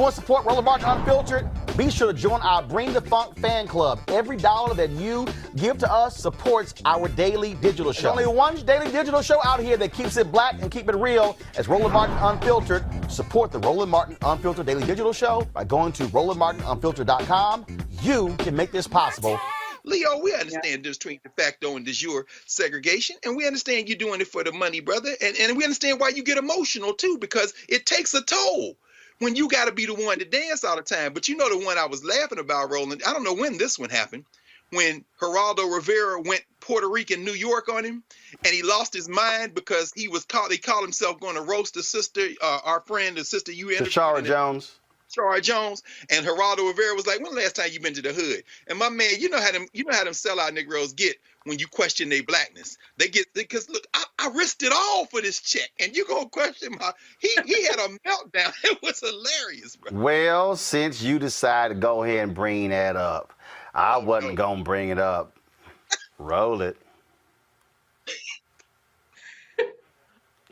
want to support Roland Martin Unfiltered? Be sure to join our Bring the Funk fan club. Every dollar that you give to us supports our daily digital show. There's only one daily digital show out here that keeps it black and keep it real. As Roland Martin Unfiltered. Support the Roland Martin Unfiltered daily digital show by going to RolandMartinUnfiltered.com. You can make this possible. Leo, we understand this between de facto and de jure segregation, and we understand you're doing it for the money, brother, and we understand why you get emotional, too, because it takes a toll when you got to be the one to dance all the time. But you know the one I was laughing about, Roland, I don't know when this one happened, when Geraldo Rivera went Puerto Rican New York on him, and he lost his mind because he called himself going to roast the sister, our friend, the sister you interviewed. Tashara Jones. Tashara Jones, and Geraldo Rivera was like, "When the last time you been to the hood?" And my man, you know how them sellout Negroes get when you question their blackness. They get, because look, I risked it all for this check, and you gonna question my? He had a meltdown. It was hilarious, bro. Well, since you decided to go ahead and bring that up, I wasn't gonna bring it up. Roll it.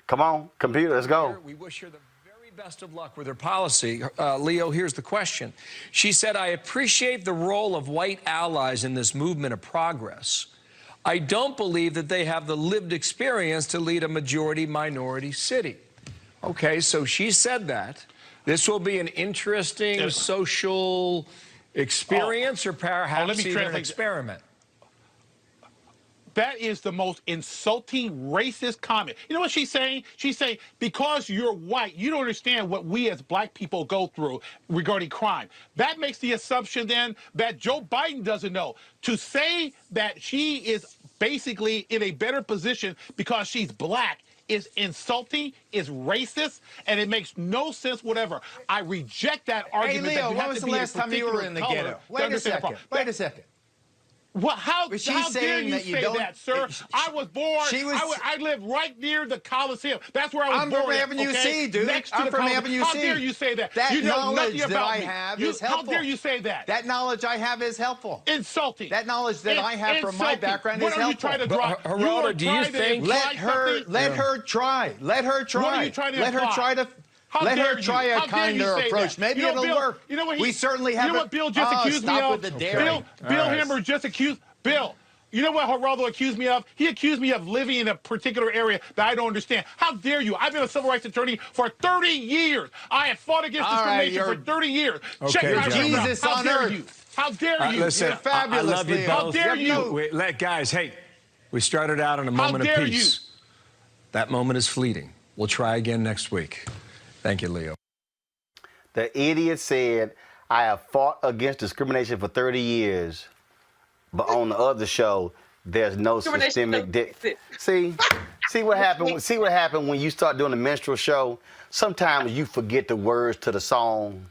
Come on, computer, let's go. We wish her the very best of luck with her policy. Leo, here's the question. She said, "I appreciate the role of white allies in this movement of progress. I don't believe that they have the lived experience to lead a majority-minority city." Okay, so she said that. This will be an interesting social experience, or perhaps even an experiment. That is the most insulting, racist comment. You know what she's saying? She's saying, because you're white, you don't understand what we as black people go through regarding crime. That makes the assumption then that Joe Biden doesn't know. To say that she is basically in a better position because she's black is insulting, is racist, and it makes no sense whatever. I reject that argument. Hey, Leo, when was the last time you were in the ghetto? Wait a second. Well, how dare you say that, sir? I was born. I lived right near the Coliseum. That's where I was born. I'm from Avenue C, dude. I'm from Avenue C. How dare you say that? That you know knowledge nothing that about I me. have is helpful. How dare you say that? That knowledge I have is helpful. Insulting. That knowledge that I have from my background is helpful. What are you trying to drop? Geraldo, do you think? Let her try. Let her try. What are you trying to Let her try to. Let her try a kinder approach. Maybe it'll work. You know what? We certainly haven't. You know what Bill just accused me of? Bill Hammer just accused. Bill. You know what Geraldo accused me of? He accused me of living in a particular area that I don't understand. How dare you? I've been a civil rights attorney for 30 years. I have fought against discrimination for 30 years. Okay, check Jesus on earth. How dare you? Listen, You're fabulous, I love you Leo. both. How dare you? Guys, hey, we started out in a moment of peace. That moment is fleeting. We'll try again next week. Thank you, Leo. The idiot said, "I have fought against discrimination for 30 years." But on the other show, there's no systemic. See what happened. See what happened when you start doing the minstrel show. Sometimes you forget the words to the song,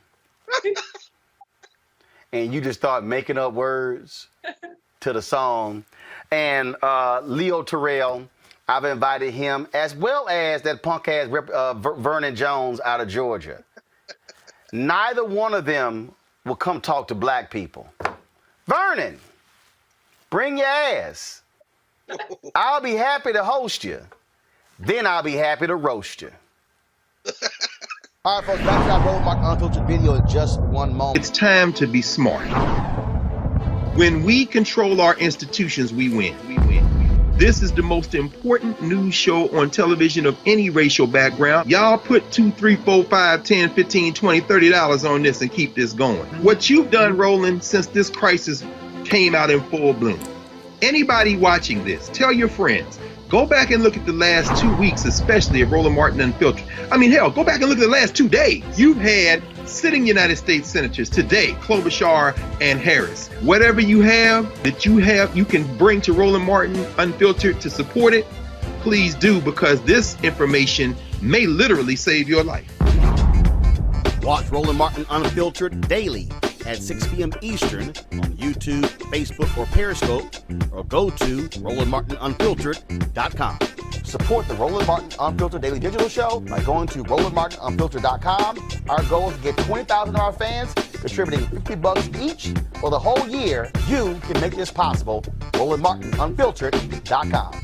and you just start making up words to the song. And Leo Terrell, I've invited him, as well as that punk ass Vernon Jones out of Georgia. Neither one of them will come talk to black people. Vernon. Bring your ass. I'll be happy to host you. Then I'll be happy to roast you. All right, folks, back to our Roland Martin Unfiltered video in just one moment. It's time to be smart. When we control our institutions, we win. This is the most important news show on television of any racial background. Y'all put $2, $3, $4, $5, $10, $15, $20, $30 on this and keep this going. What you've done, Roland, since this crisis came out in full bloom. Anybody watching this, tell your friends. Go back and look at the last 2 weeks, especially of Roland Martin Unfiltered. I mean, hell, go back and look at the last 2 days. You've had sitting United States senators today, Klobuchar and Harris. Whatever you have that you can bring to Roland Martin Unfiltered to support it, please do, because this information may literally save your life. Watch Roland Martin Unfiltered daily at 6 p.m. Eastern on YouTube, Facebook, or Periscope, or go to RolandMartinUnfiltered.com. Support the Roland Martin Unfiltered Daily Digital Show by going to RolandMartinUnfiltered.com. Our goal is to get 20,000 of our fans contributing $50 each for the whole year. You can make this possible. RolandMartinUnfiltered.com.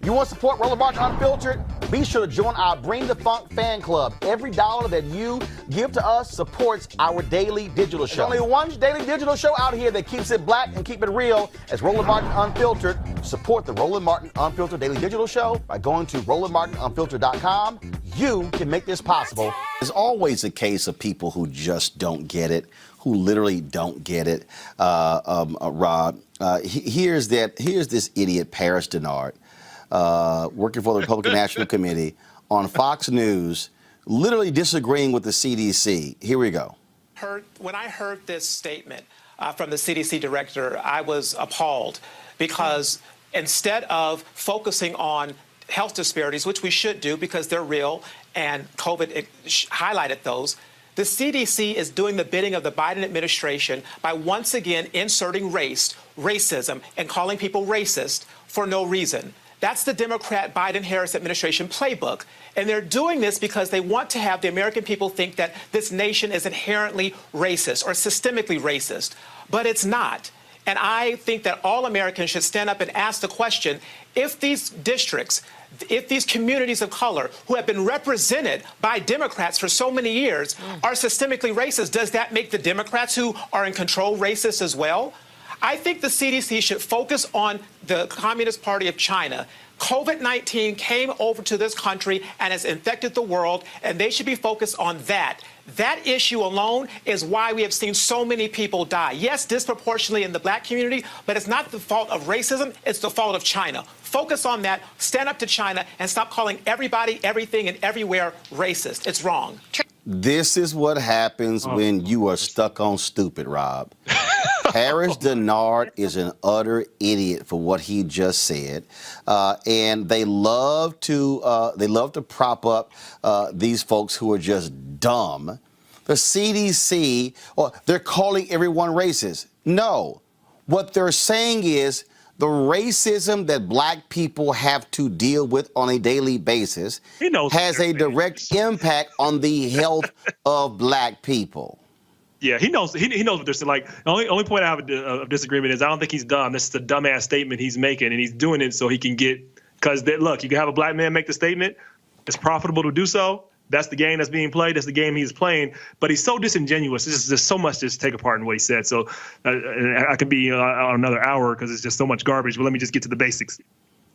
You want to support Roland Martin Unfiltered? Be sure to join our Bring the Funk fan club. Every dollar that you give to us supports our daily digital show. There's only one daily digital show out here that keeps it black and keep it real. It's Roland Martin Unfiltered. Support the Roland Martin Unfiltered daily digital show by going to RolandMartinUnfiltered.com. You can make this possible. There's always a case of people who just don't get it, who literally don't get it. Rob, here's this idiot, Paris Dennard, working for the Republican National Committee on Fox News, literally disagreeing with the CDC. Here we go. When I heard this statement from the CDC director, I was appalled because instead of focusing on health disparities, which we should do because they're real, and COVID highlighted those, the CDC is doing the bidding of the Biden administration by once again inserting racism, and calling people racist for no reason. That's the Democrat Biden-Harris administration playbook. And they're doing this because they want to have the American people think that this nation is inherently racist or systemically racist. But it's not. And I think that all Americans should stand up and ask the question, if these districts, if these communities of color who have been represented by Democrats for so many years are systemically racist, does that make the Democrats who are in control racist as well? I think the CDC should focus on the Communist Party of China. COVID-19 came over to this country and has infected the world, and they should be focused on that. That issue alone is why we have seen so many people die. Yes, disproportionately in the black community, but it's not the fault of racism, it's the fault of China. Focus on that, stand up to China, and stop calling everybody, everything, and everywhere racist. It's wrong. This is what happens when you are stuck on stupid, Rob. Paris Dennard is an utter idiot for what he just said, and they love to prop up these folks who are just dumb. The CDC, they're calling everyone racist. No, what they're saying is the racism that black people have to deal with on a daily basis has a direct impact on the health of black people. Yeah, he knows. He knows what they're saying. Like, the only point I have of disagreement is I don't think he's dumb. This is a dumbass statement he's making, and he's doing it so he can get. Because look, you can have a black man make the statement. It's profitable to do so. That's the game that's being played. That's the game he's playing. But he's so disingenuous. There's so much to take apart in what he said. So I could be on another hour because it's just so much garbage. But let me just get to the basics.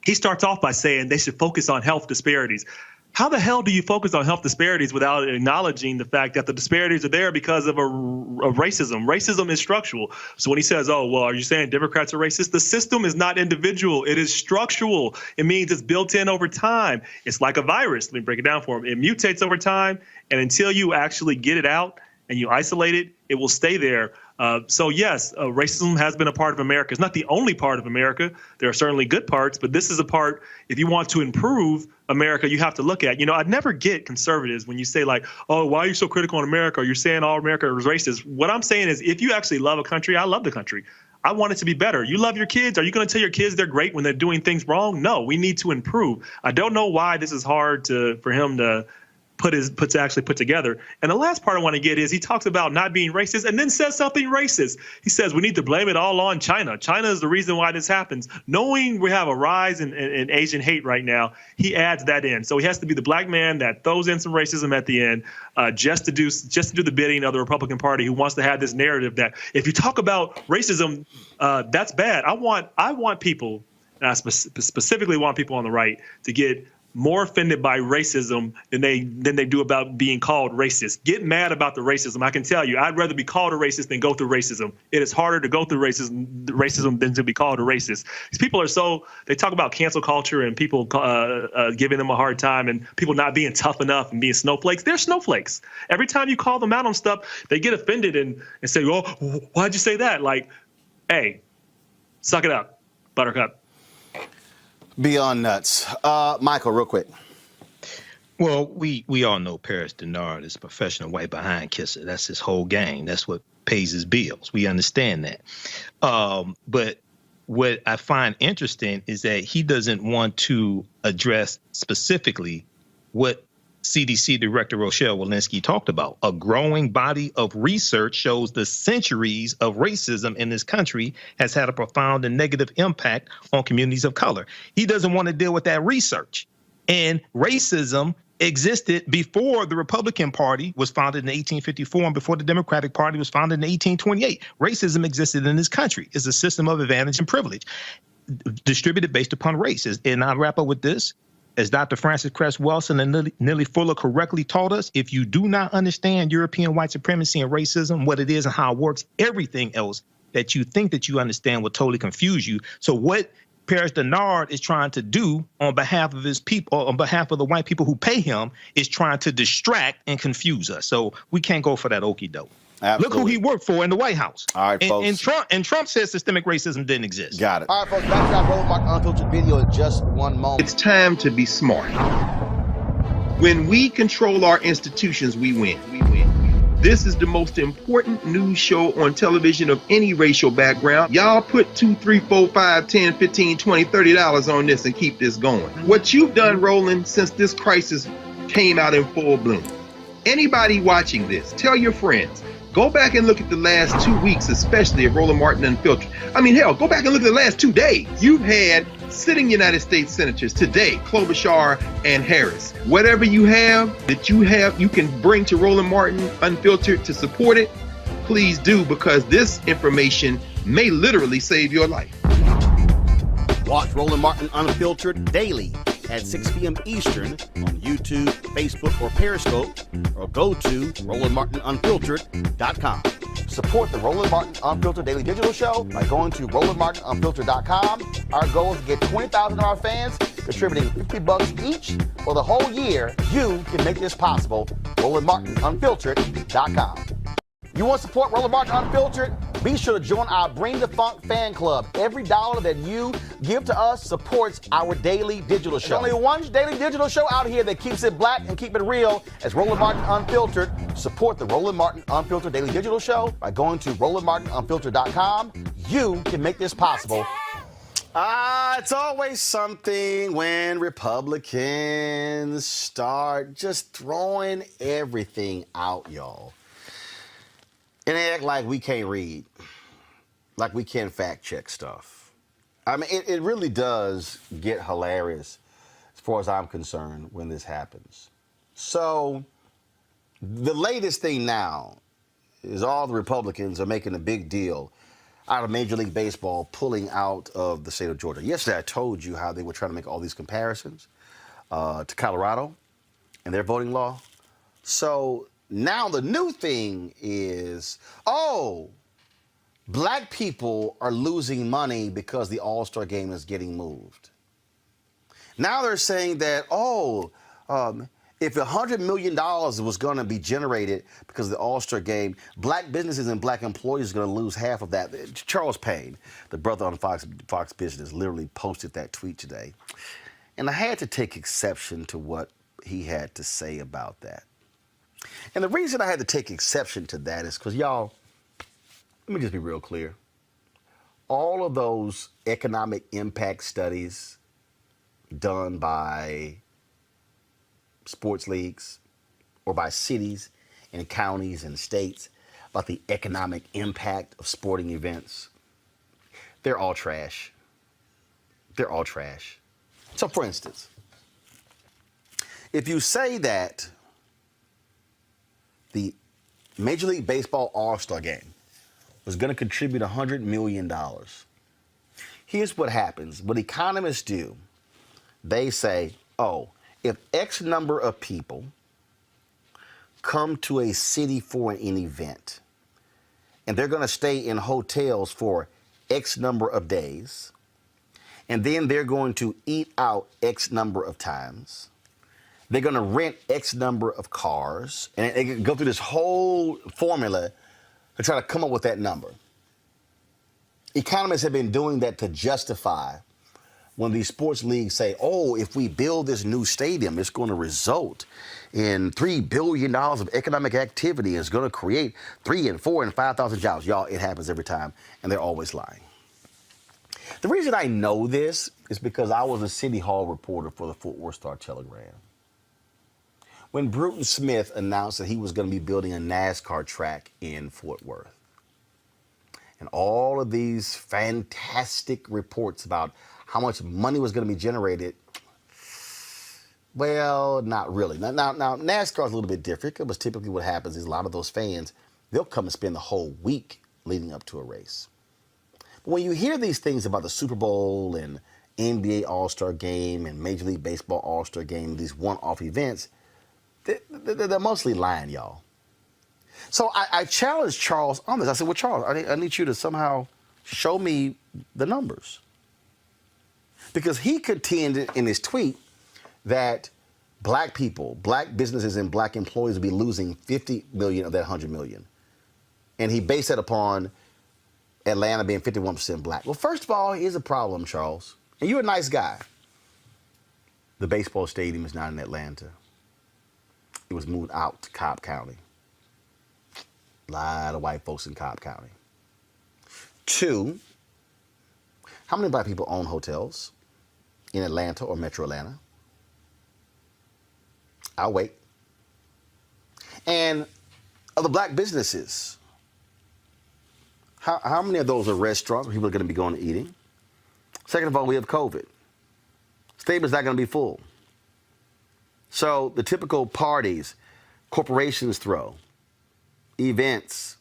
He starts off by saying they should focus on health disparities. How the hell do you focus on health disparities without acknowledging the fact that the disparities are there because of racism? Racism is structural. So when he says, oh, well, are you saying Democrats are racist? The system is not individual. It is structural. It means it's built in over time. It's like a virus. Let me break it down for him. It mutates over time. And until you actually get it out and you isolate it, it will stay there. So, yes, racism has been a part of America. It's not the only part of America. There are certainly good parts, but this is a part, if you want to improve America, you have to look at. I'd never get conservatives when you say, like, oh, why are you so critical on America? Or you're saying all America is racist. What I'm saying is if you actually love a country, I love the country. I want it to be better. You love your kids. Are you going to tell your kids they're great when they're doing things wrong? No, we need to improve. I don't know why this is hard for him to put together. And the last part I want to get is he talks about not being racist and then says something racist. He says we need to blame it all on China. China is the reason why this happens. Knowing we have a rise in Asian hate right now, he adds that in. So he has to be the black man that throws in some racism at the end just to do the bidding of the Republican Party, who wants to have this narrative that if you talk about racism, that's bad. I want people, and I specifically want people on the right to get more offended by racism than they do about being called racist. Get mad about the racism. I can tell you, I'd rather be called a racist than go through racism. It is harder to go through racism than to be called a racist. These people are they talk about cancel culture and people giving them a hard time and people not being tough enough and being snowflakes. They're snowflakes. Every time you call them out on stuff, they get offended and say, oh, why'd you say that? Like, hey, suck it up, buttercup. Beyond nuts. Michael, real quick. Well, we all know Paris Dennard is a professional white behind kisser. That's his whole game. That's what pays his bills. We understand that. But what I find interesting is that he doesn't want to address specifically what CDC Director Rochelle Walensky talked about. A growing body of research shows the centuries of racism in this country has had a profound and negative impact on communities of color. He doesn't want to deal with that research. And racism existed before the Republican Party was founded in 1854 and before the Democratic Party was founded in 1828. Racism existed in this country. It's a system of advantage and privilege distributed based upon race. And I'll wrap up with this. As Dr. Francis Cress Welsing and Nellie Fuller correctly taught us, if you do not understand European white supremacy and racism, what it is and how it works, everything else that you think that you understand will totally confuse you. So what Paris Dennard is trying to do on behalf of his people, on behalf of the white people who pay him, is trying to distract and confuse us. So we can't go for that okie doke. Look who he worked for in the White House. All right, folks. And Trump said systemic racism didn't exist. Got it. All right, folks. Back to our Roland Martin Unfiltered video in just one moment. It's time to be smart. When we control our institutions, we win. This is the most important news show on television of any racial background. Y'all put $2, $3, $4, $5, $10, $15, $20, $30 on this and keep this going. What you've done, Roland, since this crisis came out in full bloom. Anybody watching this, tell your friends. Go back and look at the last 2 weeks, especially of Roland Martin Unfiltered. I mean, hell, go back and look at the last 2 days. You've had sitting United States senators today, Klobuchar and Harris. Whatever you have that you can bring to Roland Martin Unfiltered to support it, please do, because this information may literally save your life. Watch Roland Martin Unfiltered daily at 6 p.m. Eastern on YouTube, Facebook, or Periscope, or go to RolandMartinUnfiltered.com. Support the Roland Martin Unfiltered Daily Digital Show by going to RolandMartinUnfiltered.com. Our goal is to get 20,000 of our fans contributing $50 each for the whole year. You can make this possible. RolandMartinUnfiltered.com. You want to support Roland Martin Unfiltered? Be sure to join our Bring the Funk fan club. Every dollar that you give to us supports our daily digital show. There's only one daily digital show out here that keeps it black and keep it real. It's Roland Martin Unfiltered. Support the Roland Martin Unfiltered Daily Digital Show by going to RolandMartinUnfiltered.com. You can make this possible. It's always something when Republicans start just throwing everything out, y'all. And they act like we can't read, like we can't fact check stuff. I mean, it really does get hilarious as far as I'm concerned when this happens. So the latest thing now is all the Republicans are making a big deal out of Major League Baseball pulling out of the state of Georgia. Yesterday I told you how they were trying to make all these comparisons to Colorado and their voting law. So now the new thing is, black people are losing money because the All-Star game is getting moved. Now they're saying that, if $100 million was going to be generated because of the All-Star game, black businesses and black employees are going to lose half of that. Charles Payne, the brother on Fox Business, literally posted that tweet today. And I had to take exception to what he had to say about that. And the reason I had to take exception to that is because, y'all, let me just be real clear. All of those economic impact studies done by sports leagues or by cities and counties and states about the economic impact of sporting events, they're all trash. They're all trash. So, for instance, if you say that the Major League Baseball All-Star game was going to contribute $100 million. Here's what happens. What economists do, they say, if X number of people come to a city for an event, and they're going to stay in hotels for X number of days, and then they're going to eat out X number of times, they're going to rent X number of cars, and they go through this whole formula to try to come up with that number. Economists have been doing that to justify when these sports leagues say, if we build this new stadium, it's going to result in $3 billion of economic activity. It's going to create 3,000 and 4,000 and 5,000 jobs. Y'all, it happens every time, and they're always lying. The reason I know this is because I was a City Hall reporter for the Fort Worth Star-Telegram. When Bruton Smith announced that he was going to be building a NASCAR track in Fort Worth, and all of these fantastic reports about how much money was going to be generated, Well, not really. Now, NASCAR is a little bit different because typically what happens is a lot of those fans, they'll come and spend the whole week leading up to a race. But when you hear these things about the Super Bowl and NBA All-Star Game and Major League Baseball All-Star Game, these one-off events, they're mostly lying, y'all. So I challenged Charles on this. I said, well, Charles, I need you to somehow show me the numbers. Because he contended in his tweet that black people, black businesses, and black employees would be losing 50 million of that 100 million. And he based that upon Atlanta being 51% black. Well, first of all, here's a problem, Charles. And you're a nice guy. The baseball stadium is not in Atlanta. It was moved out to Cobb County. A lot of white folks in Cobb County. 2, how many black people own hotels in Atlanta or Metro Atlanta? I'll wait. And of the black businesses, how many of those are restaurants where people are going to be going and eating? Second of all, we have COVID. Stadium's not going to be full. So the typical parties corporations throw, events,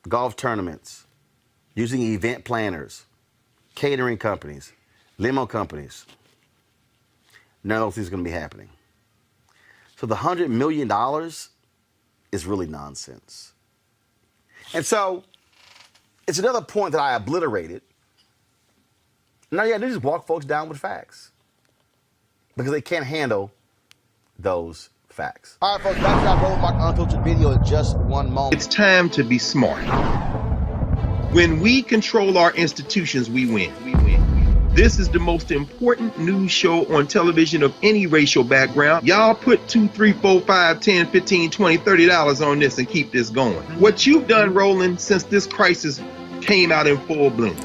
golf tournaments, using event planners, catering companies, limo companies, none of those things are going to be happening. So the $100 million is really nonsense. And so it's another point that I obliterated. Now, yeah, they just walk folks down with facts because they can't handle those facts. All right, folks, back to our Roland Martin Unfiltered video in just one moment. It's time to be smart. When we control our institutions, we win. This is the most important news show on television of any racial background. Y'all put $2, $3, $4, $5, $10, $15, $20, $30 on this and keep this going. What you've done, Roland, since this crisis came out in full bloom.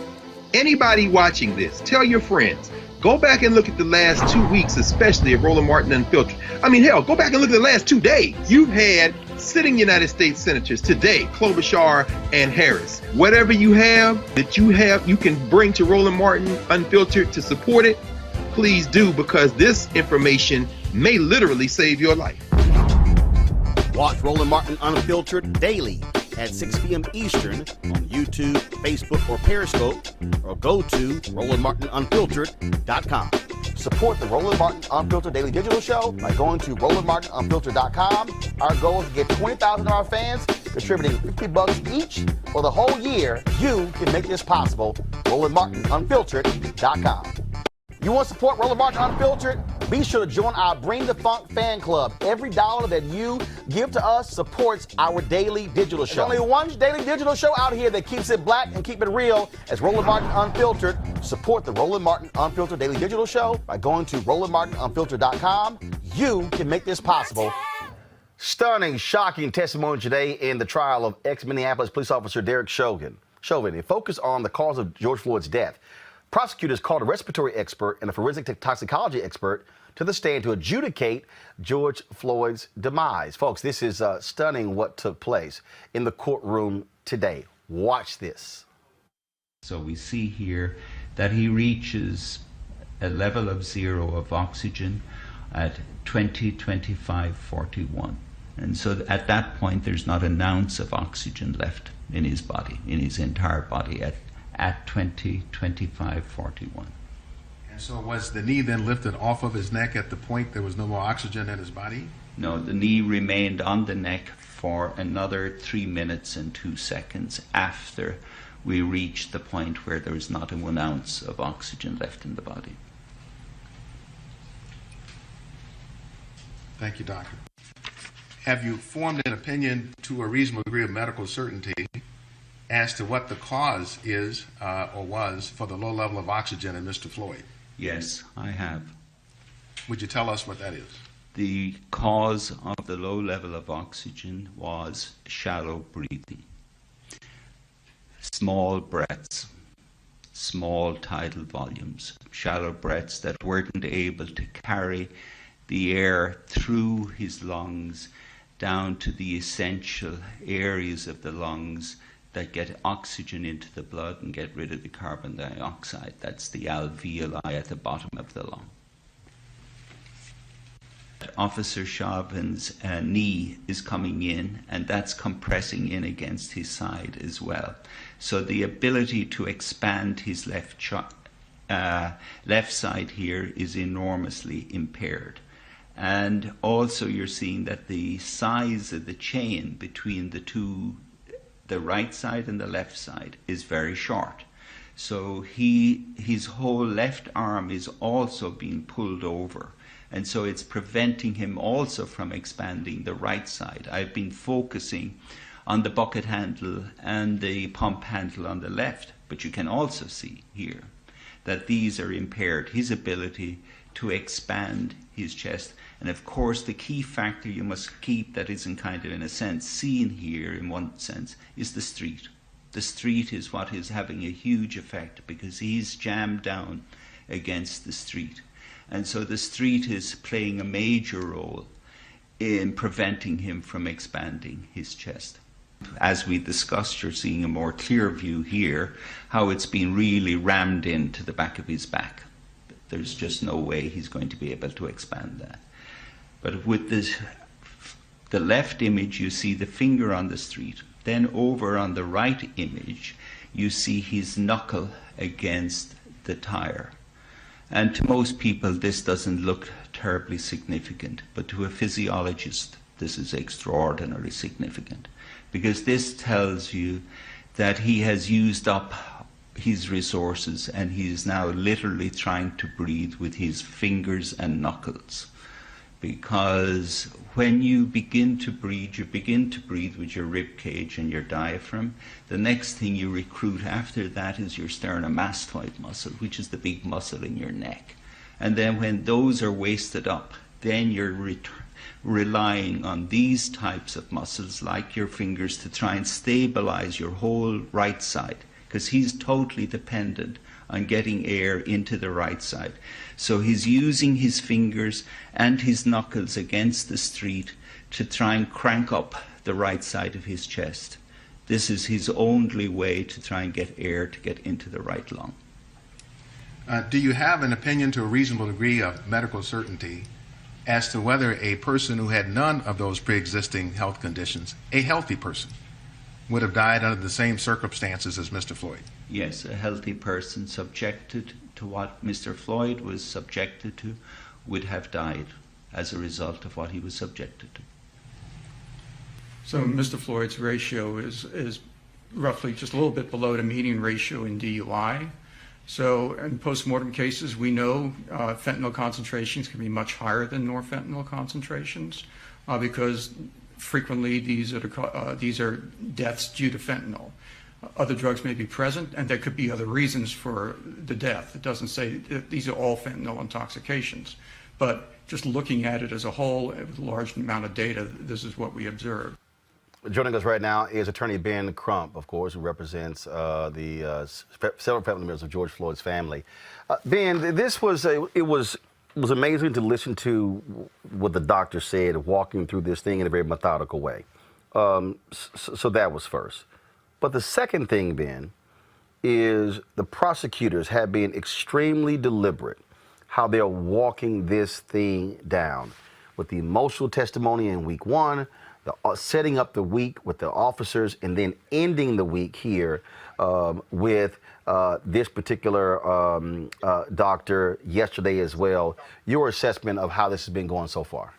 Anybody watching this, tell your friends. Go back and look at the last 2 weeks, especially of Roland Martin Unfiltered. I mean, hell, go back and look at the last 2 days. You've had sitting United States senators today, Klobuchar and Harris. Whatever you have that you can bring to Roland Martin Unfiltered to support it, please do, because this information may literally save your life. Watch Roland Martin Unfiltered daily at 6 p.m. Eastern on YouTube, Facebook, or Periscope, or go to RolandMartinUnfiltered.com. Support the Roland Martin Unfiltered Daily Digital Show by going to RolandMartinUnfiltered.com. Our goal is to get 20,000 of our fans contributing $50 each for the whole year. You can make this possible. RolandMartinUnfiltered.com. You want to support Roland Martin Unfiltered? Be sure to join our Bring the Funk fan club. Every dollar that you give to us supports our daily digital show. There's only one daily digital show out here that keeps it black and keep it real. As Roland Martin Unfiltered. Support the Roland Martin Unfiltered Daily Digital Show by going to RolandMartinUnfiltered.com. You can make this possible. Stunning, shocking testimony today in the trial of ex-Minneapolis police officer Derek Chauvin. It focused on the cause of George Floyd's death. Prosecutors called a respiratory expert and a forensic toxicology expert to the stand to adjudicate George Floyd's demise. Folks, this is stunning what took place in the courtroom today. Watch this. So we see here that he reaches a level of 0 of oxygen at 20, 25, 41. And so at that point, there's not an ounce of oxygen left in his body, in his entire body at 20, 25, 41. And so was the knee then lifted off of his neck at the point there was no more oxygen in his body? No, the knee remained on the neck for another 3 minutes and 2 seconds after we reached the point where there was not 1 ounce of oxygen left in the body. Thank you, doctor. Have you formed an opinion to a reasonable degree of medical certainty as to what the cause is or was for the low level of oxygen in Mr. Floyd? Yes, I have. Would you tell us what that is? The cause of the low level of oxygen was shallow breathing. Small breaths, small tidal volumes, shallow breaths that weren't able to carry the air through his lungs down to the essential areas of the lungs that get oxygen into the blood and get rid of the carbon dioxide. That's the alveoli at the bottom of the lung. Officer Chauvin's knee is coming in, and that's compressing in against his side as well. So the ability to expand his left side here is enormously impaired. And also you're seeing that the size of the chain between the right side and the left side, is very short. So his whole left arm is also being pulled over. And so it's preventing him also from expanding the right side. I've been focusing on the bucket handle and the pump handle on the left, but you can also see here that these are impaired, his ability to expand his chest. And of course, the key factor you must keep that isn't kind of, in a sense, seen here in one sense, is the street. The street is what is having a huge effect because he's jammed down against the street. And so the street is playing a major role in preventing him from expanding his chest. As we discussed, you're seeing a more clear view here, how it's been really rammed into the back of his back. There's just no way he's going to be able to expand that. But with the left image, you see the finger on the street. Then over on the right image, you see his knuckle against the tire. And to most people, this doesn't look terribly significant, but to a physiologist, this is extraordinarily significant, because this tells you that he has used up his resources and he is now literally trying to breathe with his fingers and knuckles. Because when you begin to breathe with your rib cage and your diaphragm. The next thing you recruit after that is your sternomastoid muscle, which is the big muscle in your neck. And then when those are wasted up, then you're relying on these types of muscles, like your fingers, to try and stabilize your whole right side, because he's totally dependent on getting air into the right side. So he's using his fingers and his knuckles against the street to try and crank up the right side of his chest. This is his only way to try and get air to get into the right lung. Do you have an opinion to a reasonable degree of medical certainty as to whether a person who had none of those pre-existing health conditions, a healthy person, would have died under the same circumstances as Mr. Floyd? Yes, a healthy person subjected to what Mr. Floyd was subjected to would have died as a result of what he was subjected to. So Mr. Floyd's ratio is roughly just a little bit below the median ratio in DUI. So in postmortem cases, we know fentanyl concentrations can be much higher than norfentanyl concentrations because frequently these are deaths due to fentanyl. Other drugs may be present, and there could be other reasons for the death. It doesn't say that these are all fentanyl intoxications. But just looking at it as a whole, with a large amount of data, this is what we observed. Joining us right now is Attorney Ben Crump, of course, who represents the several family members of George Floyd's family. Ben, this was it was amazing to listen to what the doctor said, walking through this thing in a very methodical way. So that was first. But the second thing, Ben, is the prosecutors have been extremely deliberate how they're walking this thing down with the emotional testimony in week one, setting up the week with the officers, and then ending the week here with this particular doctor yesterday as well. Your assessment of how this has been going so far?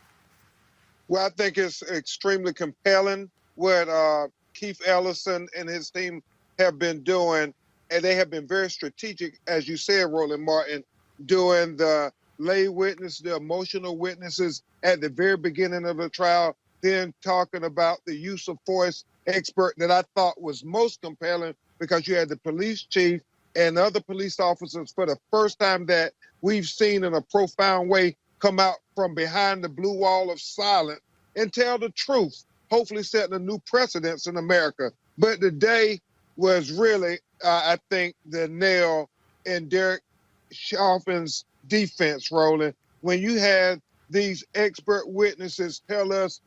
Well, I think it's extremely compelling what Keith Ellison and his team have been doing, and they have been very strategic, as you said, Roland Martin, doing the lay witness, the emotional witnesses at the very beginning of the trial, then talking about the use of force expert that I thought was most compelling, because you had the police chief and other police officers for the first time that we've seen in a profound way come out from behind the blue wall of silence and tell the truth, hopefully setting a new precedence in America. But today was really, I think, the nail in Derek Chauvin's defense, Roland, when you had these expert witnesses tell us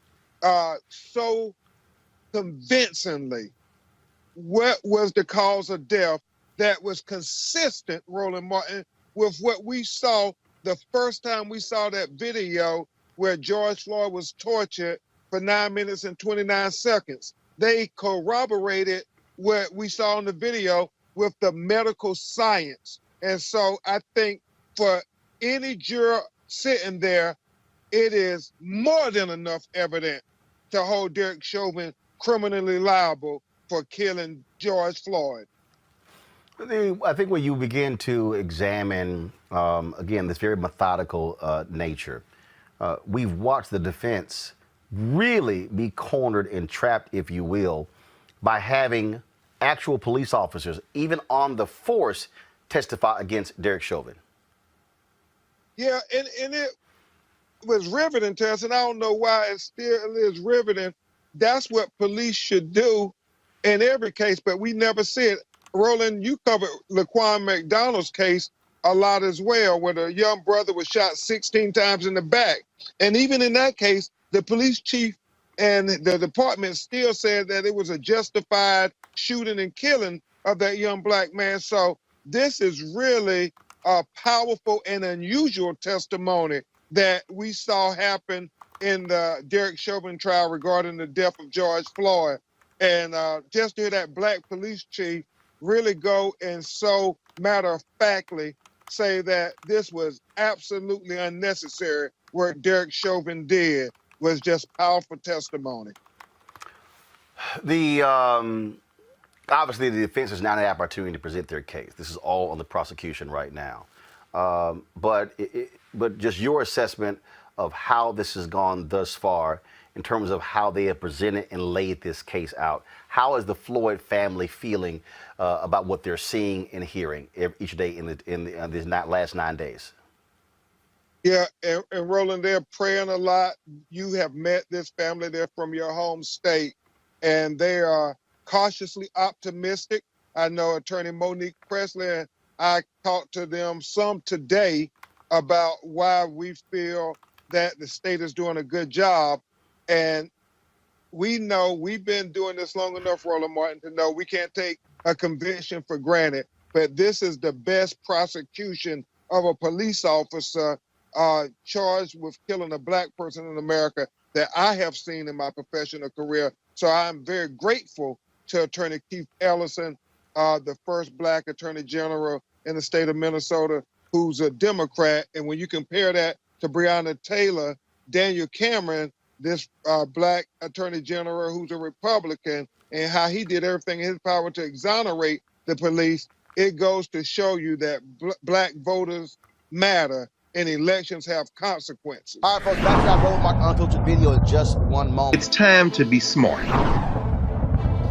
so convincingly what was the cause of death that was consistent, Roland Martin, with what we saw the first time we saw that video where George Floyd was tortured for 9 minutes and 29 seconds. They corroborated what we saw in the video with the medical science. And so I think for any juror sitting there, it is more than enough evidence to hold Derek Chauvin criminally liable for killing George Floyd. I think when you begin to examine, again, this very methodical nature, we've watched the defense really be cornered and trapped, if you will, by having actual police officers, even on the force, testify against Derek Chauvin. Yeah, and it was riveting to us, and I don't know why it still is riveting. That's what police should do in every case, but we never see it. Roland, you covered Laquan McDonald's case a lot as well, where the young brother was shot 16 times in the back. And even in that case, the police chief and the department still said that it was a justified shooting and killing of that young black man. So this is really a powerful and unusual testimony that we saw happen in the Derek Chauvin trial regarding the death of George Floyd. And just to hear that black police chief really go and so matter-of-factly say that this was absolutely unnecessary, what Derek Chauvin did was just powerful testimony. The obviously the defense is now an opportunity to present their case. This is all on the prosecution right now. But just your assessment of how this has gone thus far in terms of how they have presented and laid this case out. How is the Floyd family feeling about what they're seeing and hearing each day in these last 9 days? Yeah, and Roland, they're praying a lot. You have met this family. They're from your home state, and they are cautiously optimistic. I know Attorney Monique Presley, and I talked to them some today about why we feel that the state is doing a good job. And we know we've been doing this long enough, Roland Martin, to know we can't take a conviction for granted. But this is the best prosecution of a police officer charged with killing a black person in America that I have seen in my professional career. So I'm very grateful to Attorney Keith Ellison, the first black attorney general in the state of Minnesota, who's a Democrat. And when you compare that to Breonna Taylor, Daniel Cameron, this black attorney general who's a Republican, and how he did everything in his power to exonerate the police, it goes to show you that black voters matter and elections have consequences. All right, folks, back to our Roland Martin Unfiltered video in just one moment. It's time to be smart.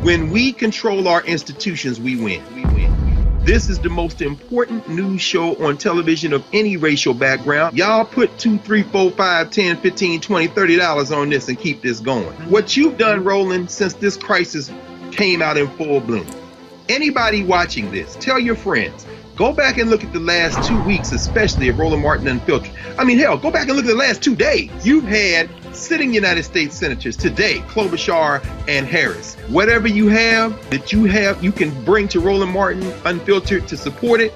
When we control our institutions, we win. This is the most important news show on television of any racial background. Y'all put $2, $3, $4, $5, $10, $15, $20, $30 on this and keep this going. What you've done, Roland, since this crisis came out in full bloom. Anybody watching this, tell your friends. Go back and look at the last 2 weeks, especially of Roland Martin Unfiltered. I mean, hell, go back and look at the last 2 days. You've had sitting United States senators today, Klobuchar and Harris. Whatever you have that you can bring to Roland Martin Unfiltered to support it,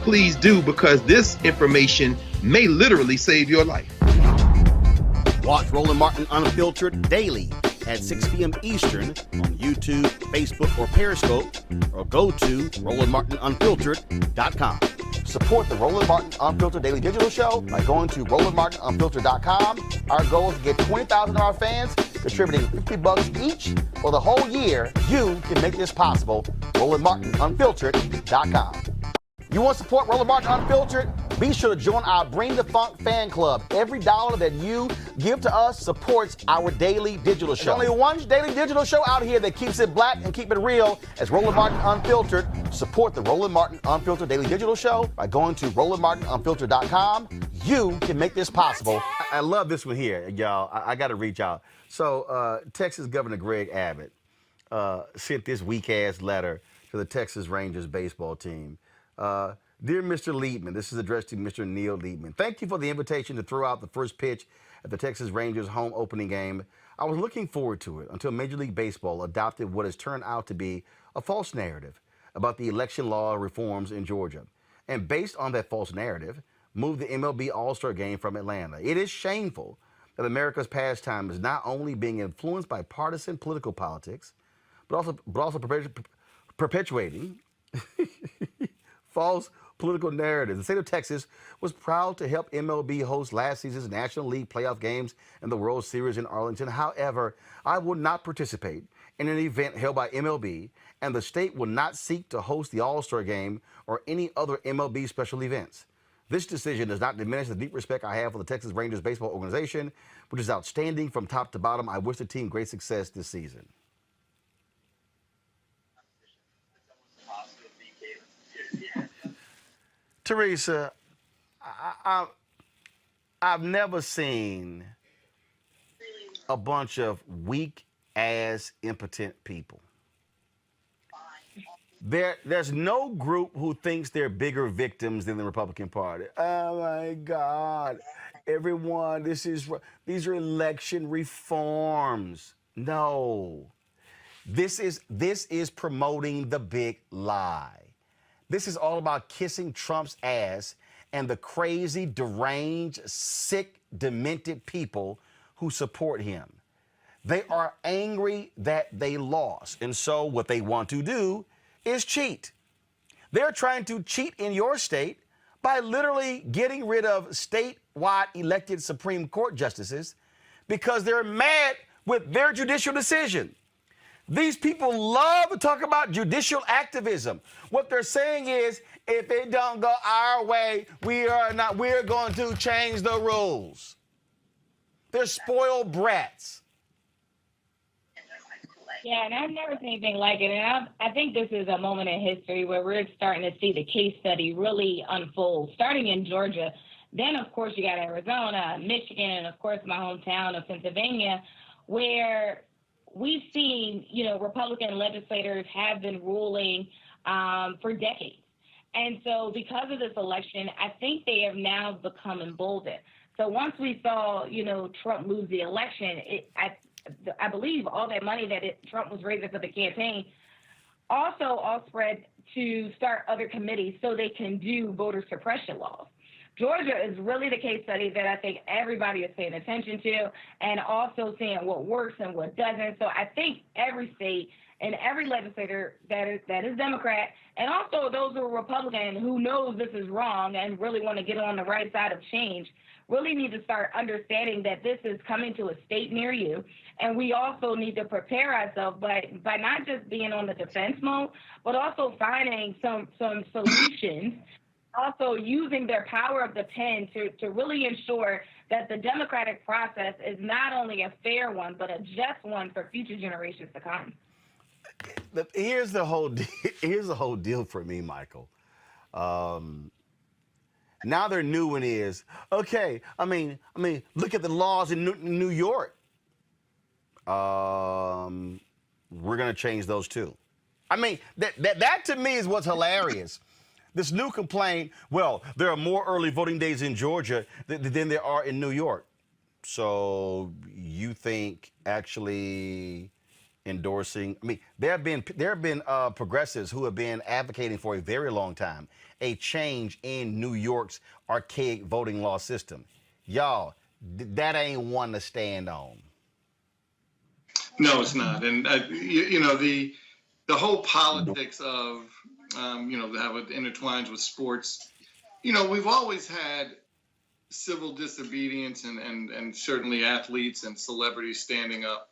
please do, because this information may literally save your life. Watch Roland Martin Unfiltered daily at 6 p.m. Eastern on YouTube, Facebook, or Periscope, or go to RolandMartinUnfiltered.com. Support the Roland Martin Unfiltered Daily Digital Show by going to RolandMartinUnfiltered.com. Our goal is to get 20,000 of our fans contributing $50 each for the whole year. You can make this possible. RolandMartinUnfiltered.com. You want to support Roland Martin Unfiltered? Be sure to join our Bring the Funk fan club. Every dollar that you give to us supports our daily digital show. There's only one daily digital show out here that keeps it black and keep it real as Roland Martin Unfiltered. Support the Roland Martin Unfiltered Daily Digital Show by going to RolandMartinUnfiltered.com. You can make this possible. I love this one here, y'all. I got to reach out. So Texas Governor Greg Abbott sent this weak-ass letter to the Texas Rangers baseball team. Dear Mr. Liebman, this is addressed to Mr. Neil Liebman. Thank you for the invitation to throw out the first pitch at the Texas Rangers home opening game. I was looking forward to it until Major League Baseball adopted what has turned out to be a false narrative about the election law reforms in Georgia. And based on that false narrative, moved the MLB All-Star game from Atlanta. It is shameful that America's pastime is not only being influenced by partisan political politics, but also perpetuating false political narratives. The state of Texas was proud to help MLB host last season's National League playoff games and the World Series in Arlington. However, I will not participate in an event held by MLB, and the state will not seek to host the All-Star Game or any other MLB special events. This decision does not diminish the deep respect I have for the Texas Rangers baseball organization, which is outstanding from top to bottom. I wish the team great success this season. Teresa, I've never seen a bunch of weak-ass, impotent people. There's no group who thinks they're bigger victims than the Republican Party. Oh my God. Everyone, these are election reforms. No. This is promoting the big lie. This is all about kissing Trump's ass and the crazy, deranged, sick, demented people who support him. They are angry that they lost. And so what they want to do is cheat. They're trying to cheat in your state by literally getting rid of statewide elected Supreme Court justices because they're mad with their judicial decision. These people love to talk about judicial activism. What they're saying is, if it don't go our way, we're going to change the rules. They're spoiled brats. Yeah, and I've never seen anything like it. And I think this is a moment in history where we're starting to see the case study really unfold, starting in Georgia. Then, of course, you got Arizona, Michigan, and, of course, my hometown of Pennsylvania, where we've seen, Republican legislators have been ruling for decades. And so because of this election, I think they have now become emboldened. So once we saw, Trump lose the election, I believe all that money that Trump was raising for the campaign also all spread to start other committees so they can do voter suppression laws. Georgia is really the case study that I think everybody is paying attention to and also seeing what works and what doesn't. So I think every state and every legislator that is Democrat and also those who are Republican who knows this is wrong and really want to get on the right side of change really need to start understanding that this is coming to a state near you. And we also need to prepare ourselves by not just being on the defense mode, but also finding some solutions, also using their power of the pen to really ensure that the democratic process is not only a fair one, but a just one for future generations to come. Here's the whole deal for me, Michael. Now their new one is, okay, I mean, look at the laws in New York. We're going to change those too. I mean, that to me is what's hilarious. This new complaint, well, there are more early voting days in Georgia than there are in New York. So you think actually endorsing, there have been progressives who have been advocating for a very long time a change in New York's archaic voting law system. Y'all, that ain't one to stand on. No, it's not. And, the whole politics of, how it intertwines with sports, we've always had civil disobedience and certainly athletes and celebrities standing up.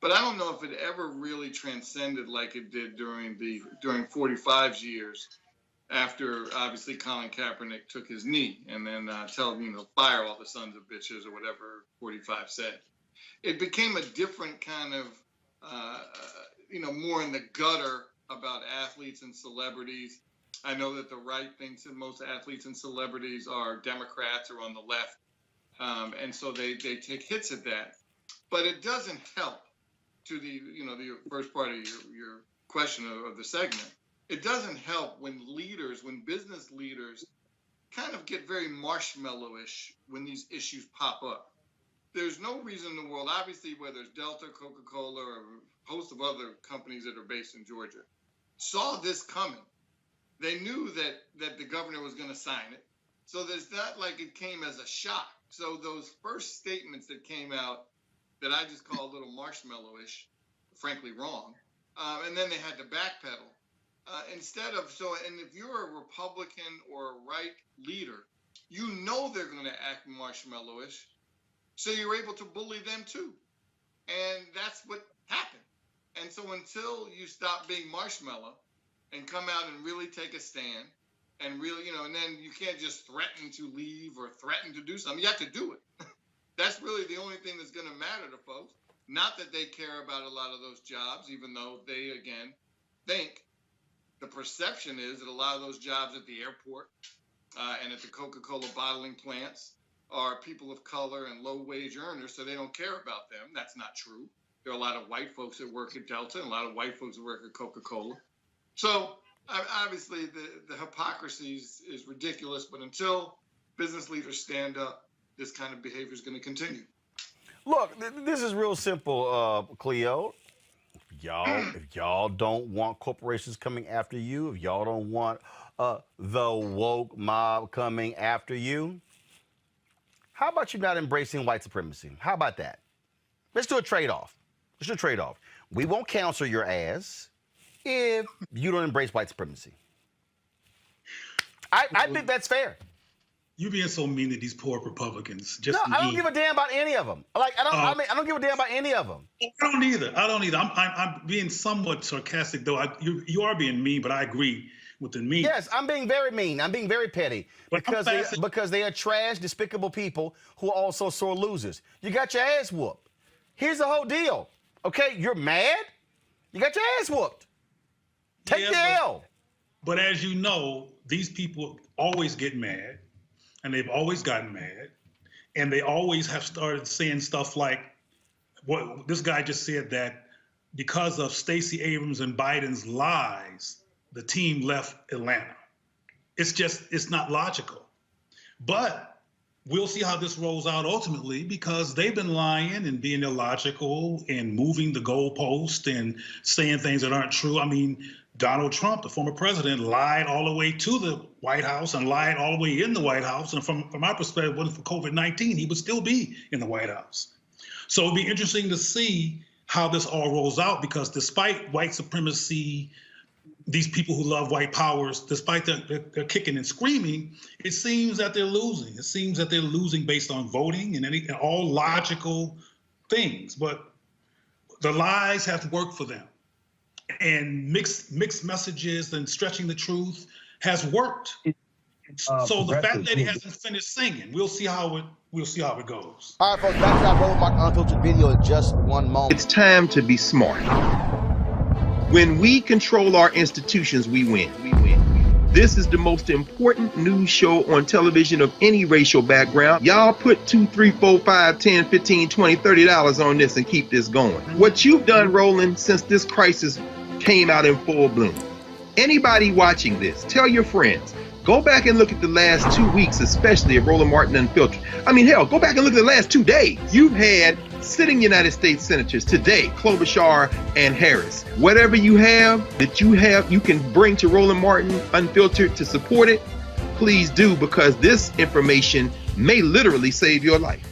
But I don't know if it ever really transcended like it did during 45's years after, obviously, Colin Kaepernick took his knee and then tell them, fire all the sons of bitches or whatever 45 said. It became a different kind of, more in the gutter about athletes and celebrities. I know that the right thinks that most athletes and celebrities are Democrats or on the left. And so they take hits at that. But it doesn't help to the first part of your question of the segment. It doesn't help when business leaders kind of get very marshmallowish when these issues pop up. There's no reason in the world, obviously, whether it's Delta, Coca-Cola, or a host of other companies that are based in Georgia, saw this coming. They knew that the governor was going to sign it. So there's not like it came as a shock. So those first statements that came out that I just call a little marshmallowish, frankly wrong, and then they had to backpedal. Instead of, and if you're a Republican or a right leader, you know they're going to act marshmallowish, so you're able to bully them too. And that's what happened. And so until you stop being marshmallow and come out and really take a stand and really, and then you can't just threaten to leave or threaten to do something. You have to do it. That's really the only thing that's going to matter to folks. Not that they care about a lot of those jobs, even though they, again, think the perception is that a lot of those jobs at the airport and at the Coca-Cola bottling plants are people of color and low-wage earners, so they don't care about them. That's not true. There are a lot of white folks that work at Delta and a lot of white folks that work at Coca-Cola. So obviously the hypocrisy is ridiculous, but until business leaders stand up, this kind of behavior is going to continue. Look, this is real simple, Cleo. If y'all don't want corporations coming after you, if y'all don't want the woke mob coming after you, how about you not embracing white supremacy? How about that? Let's do a trade-off. We won't cancel your ass if you don't embrace white supremacy. I think that's fair. You being so mean to these poor Republicans. I don't give a damn about any of them. I don't give a damn about any of them. I don't either. I'm being somewhat sarcastic, though. You are being mean, but I agree with the mean. Yes, I'm being very mean. I'm being very petty because they are trash, despicable people who are also sore losers. You got your ass whooped. Here's the whole deal. Okay, you're mad. You got your ass whooped. Take the L. But as you know, these people always get mad. And they've always gotten mad, and they always have started saying stuff like, what this guy just said, that because of Stacey Abrams and Biden's lies, the team left Atlanta. It's not logical. But we'll see how this rolls out ultimately, because they've been lying and being illogical and moving the goalpost and saying things that aren't true. I mean, Donald Trump, the former president, lied all the way to the White House and lied all the way in the White House. And from my perspective, if it wasn't for COVID-19, he would still be in the White House. So it'll be interesting to see how this all rolls out, because despite white supremacy, these people who love white powers, despite their kicking and screaming, it seems that they're losing. It seems that they're losing based on voting and all logical things. But the lies have to work for them. And mixed messages and stretching the truth has worked. So the fact that he hasn't finished singing, we'll see how it goes. All right, folks, back to our Roland Martin Unfiltered video in just one moment. It's time to be smart. When we control our institutions, we win. This is the most important news show on television of any racial background. Y'all put $2, $3, $4, $5, $10, $15, $20, $30 on this and keep this going. What you've done, Roland, since this crisis came out in full bloom. Anybody watching this, tell your friends. Go back and look at the last 2 weeks, especially of Roland Martin Unfiltered. I mean, hell, go back and look at the last 2 days. You've had sitting United States senators today, Klobuchar and Harris. Whatever you have you can bring to Roland Martin Unfiltered to support it, please do, because this information may literally save your life.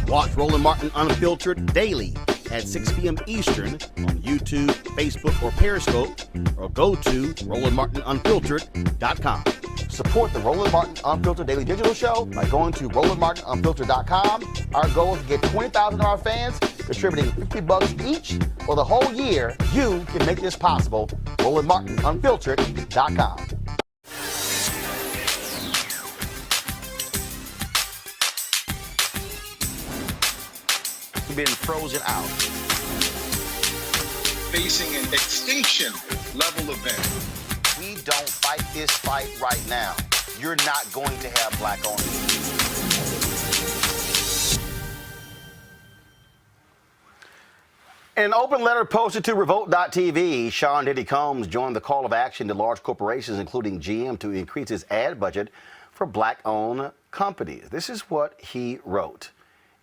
Watch Roland Martin Unfiltered daily at 6 p.m. Eastern on YouTube, Facebook, or Periscope, or go to RolandMartinUnfiltered.com. Support the Roland Martin Unfiltered Daily Digital Show by going to RolandMartinUnfiltered.com. Our goal is to get 20,000 of our fans contributing $50 each for the whole year. You can make this possible. RolandMartinUnfiltered.com. Been frozen out. Facing an extinction level event. We don't fight this fight right now. You're not going to have black owners. In an open letter posted to Revolt.tv, Sean Diddy Combs joined the call of action to large corporations, including GM, to increase its ad budget for black-owned companies. This is what he wrote.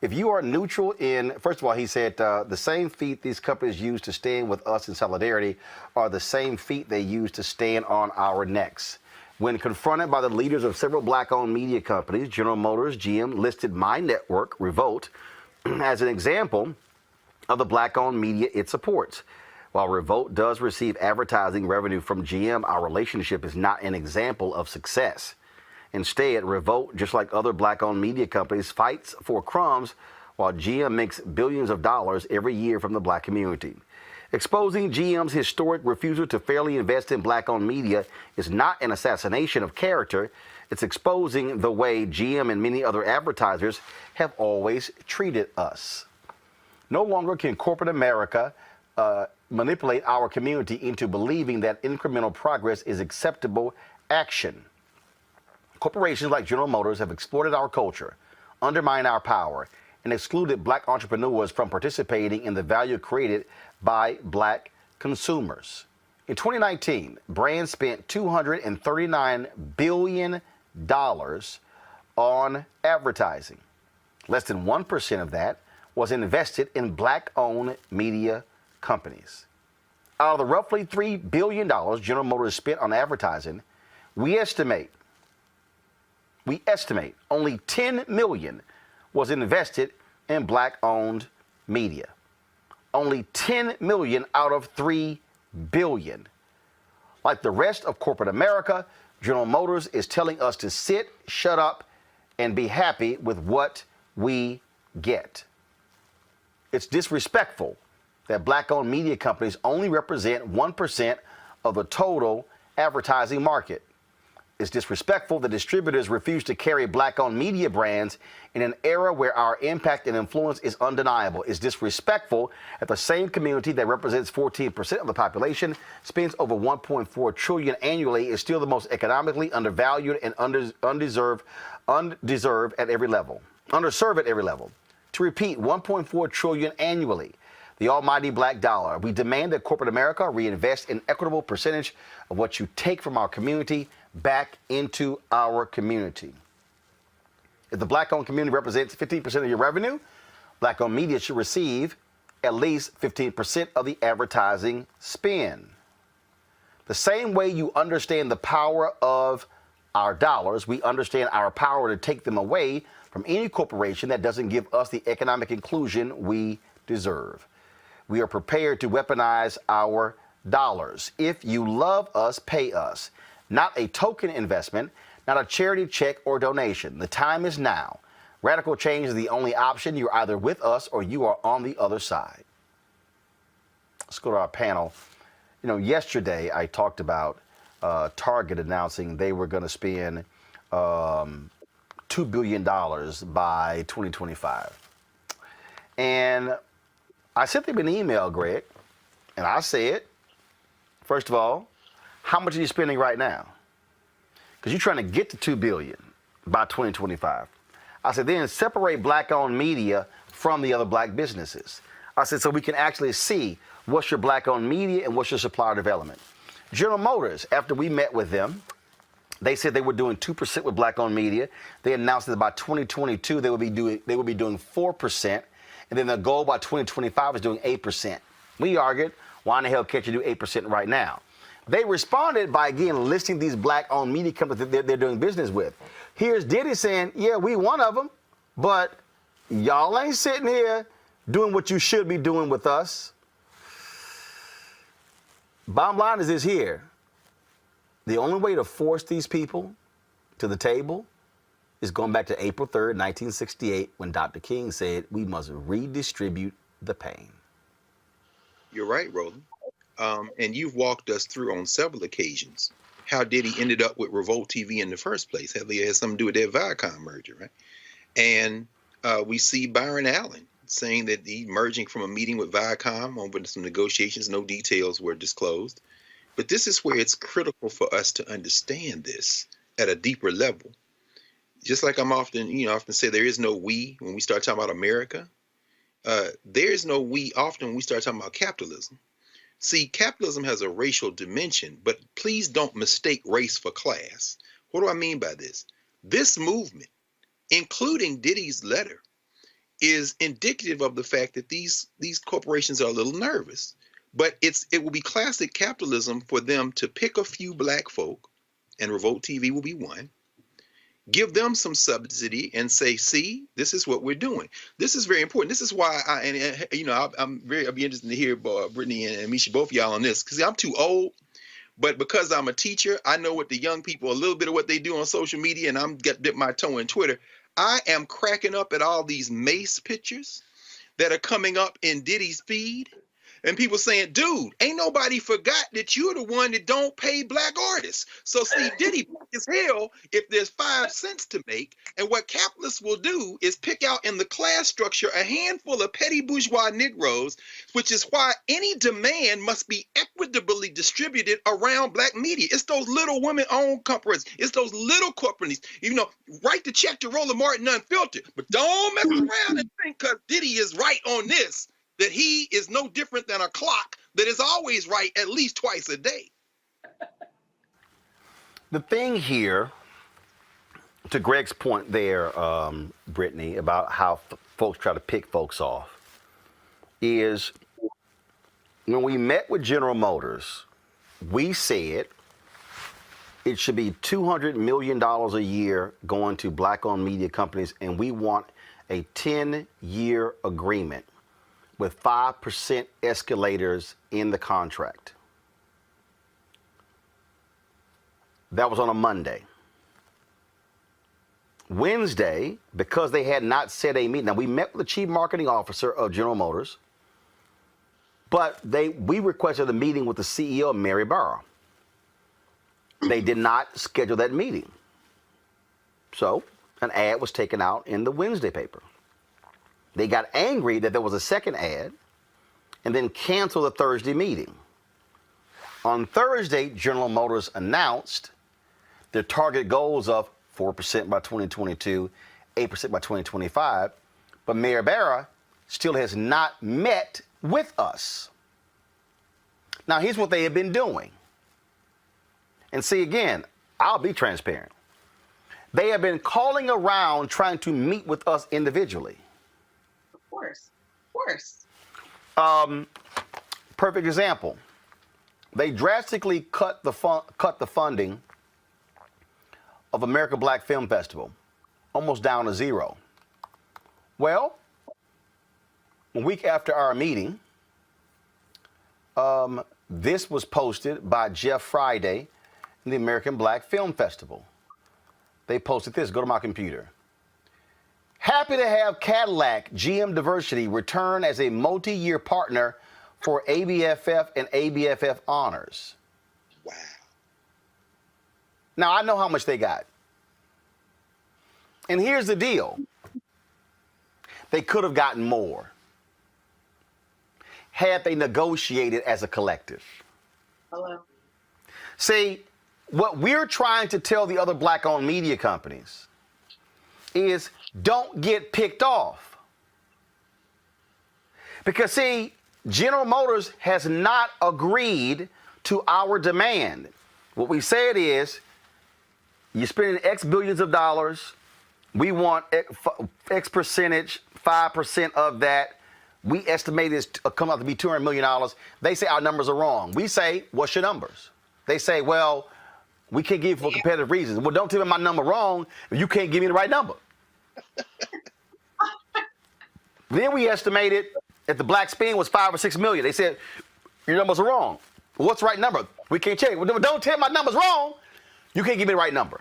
If you are neutral first of all, he said, the same feet these companies use to stand with us in solidarity are the same feet they use to stand on our necks. When confronted by the leaders of several black-owned media companies, General Motors, GM, listed My Network, Revolt, as an example of the black-owned media it supports. While Revolt does receive advertising revenue from GM, our relationship is not an example of success. Instead, Revolt, just like other black-owned media companies, fights for crumbs while GM makes billions of dollars every year from the black community. Exposing GM's historic refusal to fairly invest in black-owned media is not an assassination of character. It's exposing the way GM and many other advertisers have always treated us. No longer can corporate America manipulate our community into believing that incremental progress is acceptable action. Corporations like General Motors have exploited our culture, undermined our power, and excluded black entrepreneurs from participating in the value created by black consumers. In 2019, brands spent $239 billion on advertising. Less than 1% of that was invested in black-owned media companies. Out of the roughly $3 billion General Motors spent on advertising, we estimate only $10 million was invested in black-owned media. Only $10 million out of $3 billion. Like the rest of corporate America, General Motors is telling us to sit, shut up, and be happy with what we get. It's disrespectful that black-owned media companies only represent 1% of the total advertising market. It's disrespectful that distributors refuse to carry black-owned media brands in an era where our impact and influence is undeniable. It's disrespectful that the same community that represents 14% of the population spends over $1.4 trillion annually is still the most economically undervalued and undeserved at every level. Underserved at every level. To repeat, $1.4 trillion annually. The almighty black dollar. We demand that corporate America reinvest an equitable percentage of what you take from our community back into our community. If the black-owned community represents 15% of your revenue, black-owned media should receive at least 15% of the advertising spend. The same way you understand the power of our dollars, we understand our power to take them away from any corporation that doesn't give us the economic inclusion we deserve. We are prepared to weaponize our dollars. If you love us, pay us. Not a token investment, not a charity check or donation. The time is now. Radical change is the only option. You're either with us or you are on the other side. Let's go to our panel. You know, yesterday I talked about Target announcing they were going to spend $2 billion by 2025. And I sent them an email, Greg, and I said, first of all, how much are you spending right now? Because you're trying to get to $2 billion by 2025. I said, then separate black-owned media from the other black businesses. I said, so we can actually see what's your black-owned media and what's your supplier development. General Motors, after we met with them, they said they were doing 2% with black-owned media. They announced that by 2022 they would be doing 4%. And then the goal by 2025 is doing 8%. We argued, why in the hell can't you do 8% right now? They responded by, again, listing these black-owned media companies that they're doing business with. Here's Diddy saying, yeah, we one of them, but y'all ain't sitting here doing what you should be doing with us. Bottom line is this here. The only way to force these people to the table is going back to April 3rd, 1968, when Dr. King said we must redistribute the pain. You're right, Roland. And you've walked us through on several occasions how Diddy ended up with Revolt TV in the first place. It had something to do with that Viacom merger, right? And we see Byron Allen saying that he merging from a meeting with Viacom over some negotiations, no details were disclosed. But this is where it's critical for us to understand this at a deeper level. Just like I'm often say there is no we when we start talking about America. There is no we often when we start talking about capitalism. See, capitalism has a racial dimension, but please don't mistake race for class. What do I mean by this? This movement, including Diddy's letter, is indicative of the fact that these corporations are a little nervous. But it will be classic capitalism for them to pick a few black folk and Revolt TV will be one. Give them some subsidy and say, see, this is what we're doing. This is very important. This is why I'll be interested to hear Brittany and Misha, both of y'all on this, because I'm too old. But because I'm a teacher, I know what the young people, a little bit of what they do on social media, and I'm dip my toe in Twitter. I am cracking up at all these Mace pictures that are coming up in Diddy's feed. And people saying, dude, ain't nobody forgot that you're the one that don't pay black artists. So see, Diddy black as hell if there's 5 cents to make. And what capitalists will do is pick out in the class structure a handful of petty bourgeois Negroes, which is why any demand must be equitably distributed around black media. It's those little women-owned companies. It's those little companies. Write the check to Roland Martin Unfiltered. But don't mess around and think because Diddy is right on this, that he is no different than a clock that is always right at least twice a day. The thing here, to Greg's point there, Brittany, about how folks try to pick folks off, is when we met with General Motors, we said it should be $200 million a year going to black-owned media companies, and we want a 10-year agreement with 5% escalators in the contract. That was on a Monday. Wednesday, because they had not set a meeting. Now, we met with the chief marketing officer of General Motors, but we requested a meeting with the CEO, Mary Barra. They did not schedule that meeting. So an ad was taken out in the Wednesday paper. They got angry that there was a second ad and then canceled the Thursday meeting. On Thursday, General Motors announced their target goals of 4% by 2022, 8% by 2025, but Mayor Barra still has not met with us. Now, here's what they have been doing. And see, again, I'll be transparent. They have been calling around trying to meet with us individually. Of course. Perfect example. They drastically cut the funding of American Black Film Festival, almost down to zero. Well, a week after our meeting, this was posted by Jeff Friday in the American Black Film Festival. They posted this. Go to my computer. Happy to have Cadillac GM Diversity return as a multi-year partner for ABFF and ABFF honors. Wow. Now, I know how much they got. And here's the deal. They could have gotten more had they negotiated as a collective. Hello. See, what we're trying to tell the other black-owned media companies is don't get picked off. Because, see, General Motors has not agreed to our demand. What we said is, you're spending X billions of dollars. We want X percentage, 5% of that. We estimate it's come out to be $200 million. They say our numbers are wrong. We say, what's your numbers? They say, well, we can't give you for competitive reasons. Well, don't tell me my number wrong if you can't give me the right number. Then we estimated that the black spin was 5 or 6 million. They said, your numbers are wrong. Well, what's the right number? We can't check. Well, don't tell me my number's wrong. You can't give me the right number.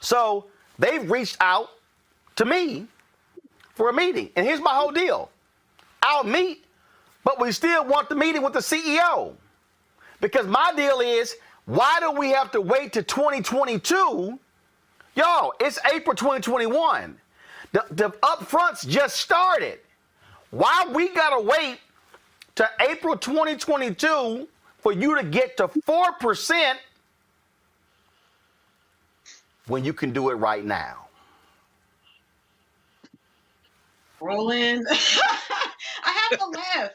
So they've reached out to me for a meeting. And here's my whole deal. I'll meet, but we still want the meeting with the CEO. Because my deal is, why do we have to wait to 2022? Y'all, it's April 2021. The upfronts just started. Why we gotta wait to April 2022 for you to get to 4% when you can do it right now? Roland, I have to laugh.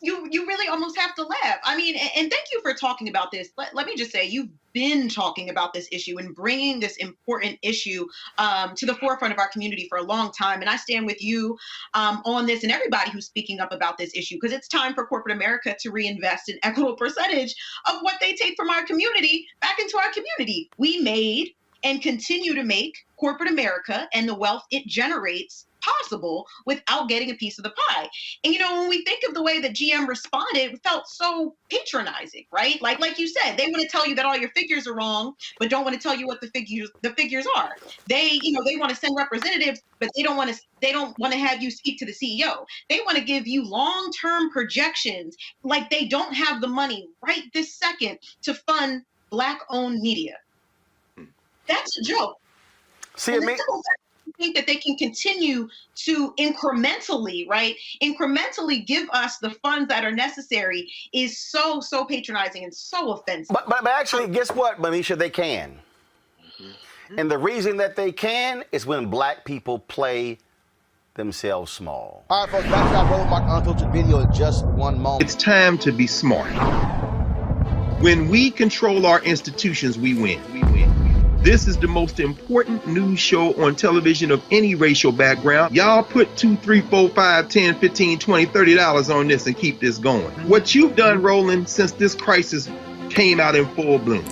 You really almost have to laugh. I mean, and thank you for talking about this. Let me just say, you've been talking about this issue and bringing this important issue to the forefront of our community for a long time. And I stand with you on this and everybody who's speaking up about this issue, because it's time for corporate America to reinvest an equitable percentage of what they take from our community back into our community. We made and continue to make corporate America and the wealth it generates possible without getting a piece of the pie. And when we think of the way that GM responded, it felt so patronizing, right? Like you said, they want to tell you that all your figures are wrong, but don't want to tell you what the figures are. They want to send representatives, but they don't want to have you speak to the CEO. They want to give you long-term projections, like they don't have the money right this second to fund Black-owned media. That's a joke. See, it may think that they can continue to incrementally give us the funds that are necessary is so patronizing and so offensive. But actually, guess what, Manisha? They can. And the reason that they can is when Black people play themselves small. All right, folks, back to our Roland Martin Unfiltered video in just one moment. It's time to be smart. When we control our institutions, we win. This is the most important news show on television of any racial background. Y'all put $2, $3, $4, $5, $10, $15, $20, $30 on this and keep this going. What you've done, Roland, since this crisis came out in full bloom.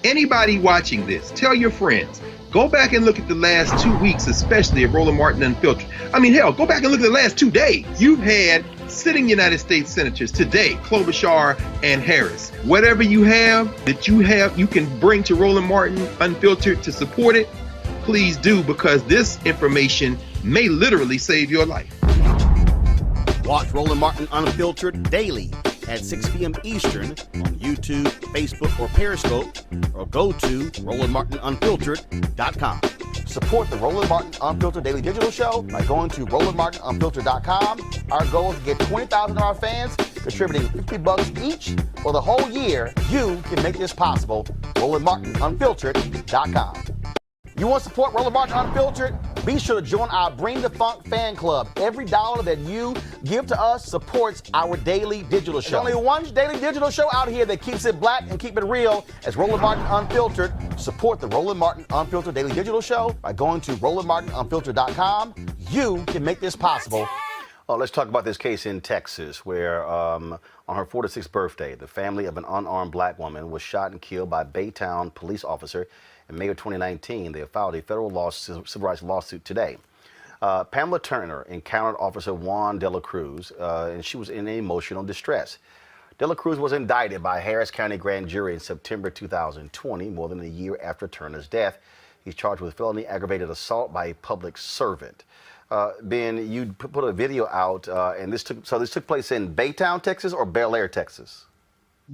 Anybody watching this, tell your friends. Go back and look at the last 2 weeks, especially of Roland Martin Unfiltered. I mean, hell, go back and look at the last 2 days. You've had sitting United States senators today, Klobuchar and Harris. Whatever you have you can bring to Roland Martin Unfiltered to support it, please do, because this information may literally save your life. Watch Roland Martin Unfiltered daily at 6 p.m. Eastern on YouTube, Facebook, or Periscope, or go to RolandMartinUnfiltered.com. Support the Roland Martin Unfiltered Daily Digital Show by going to RolandMartinUnfiltered.com. Our goal is to get 20,000 of our fans contributing $50 each for the whole year. You can make this possible. RolandMartinUnfiltered.com. You want to support Roland Martin Unfiltered? Be sure to join our Bring the Funk fan club. Every dollar that you give to us supports our daily digital show. There's only one daily digital show out here that keeps it black and keep it real as Roland Martin Unfiltered. Support the Roland Martin Unfiltered Daily Digital Show by going to RolandMartinUnfiltered.com. You can make this possible. Oh, let's talk about this case in Texas where on her 46th birthday, the family of an unarmed Black woman was shot and killed by a Baytown police officer in May of 2019. They have filed a federal civil rights lawsuit today. Pamela Turner encountered Officer Juan De La Cruz, and she was in emotional distress. De La Cruz was indicted by Harris County Grand Jury in September 2020, more than a year after Turner's death. He's charged with felony aggravated assault by a public servant. Ben, you put a video out, and this took place in Baytown, Texas, or Bel Air, Texas?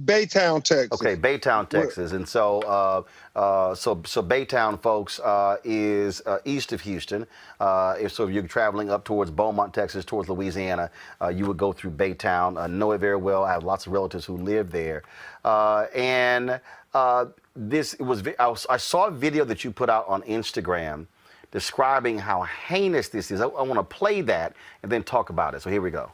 Baytown, Texas. Okay, Baytown, Texas. And so Baytown, folks, is east of Houston. If you're traveling up towards Beaumont, Texas, towards Louisiana, you would go through Baytown. I know it very well. I have lots of relatives who live there. I saw a video that you put out on Instagram describing how heinous this is. I want to play that and then talk about it. So here we go.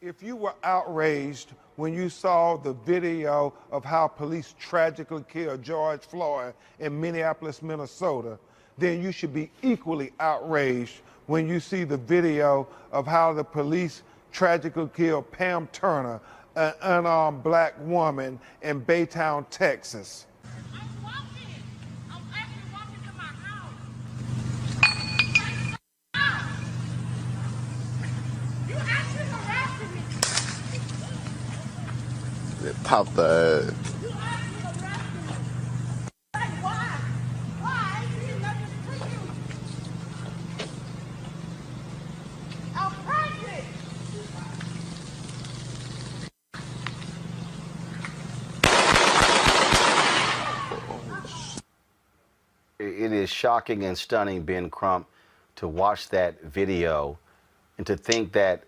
If you were outraged when you saw the video of how police tragically killed George Floyd in Minneapolis, Minnesota, then you should be equally outraged when you see the video of how the police tragically killed Pam Turner, an unarmed Black woman in Baytown, Texas. Pop the It is shocking and stunning, Ben Crump, to watch that video and to think that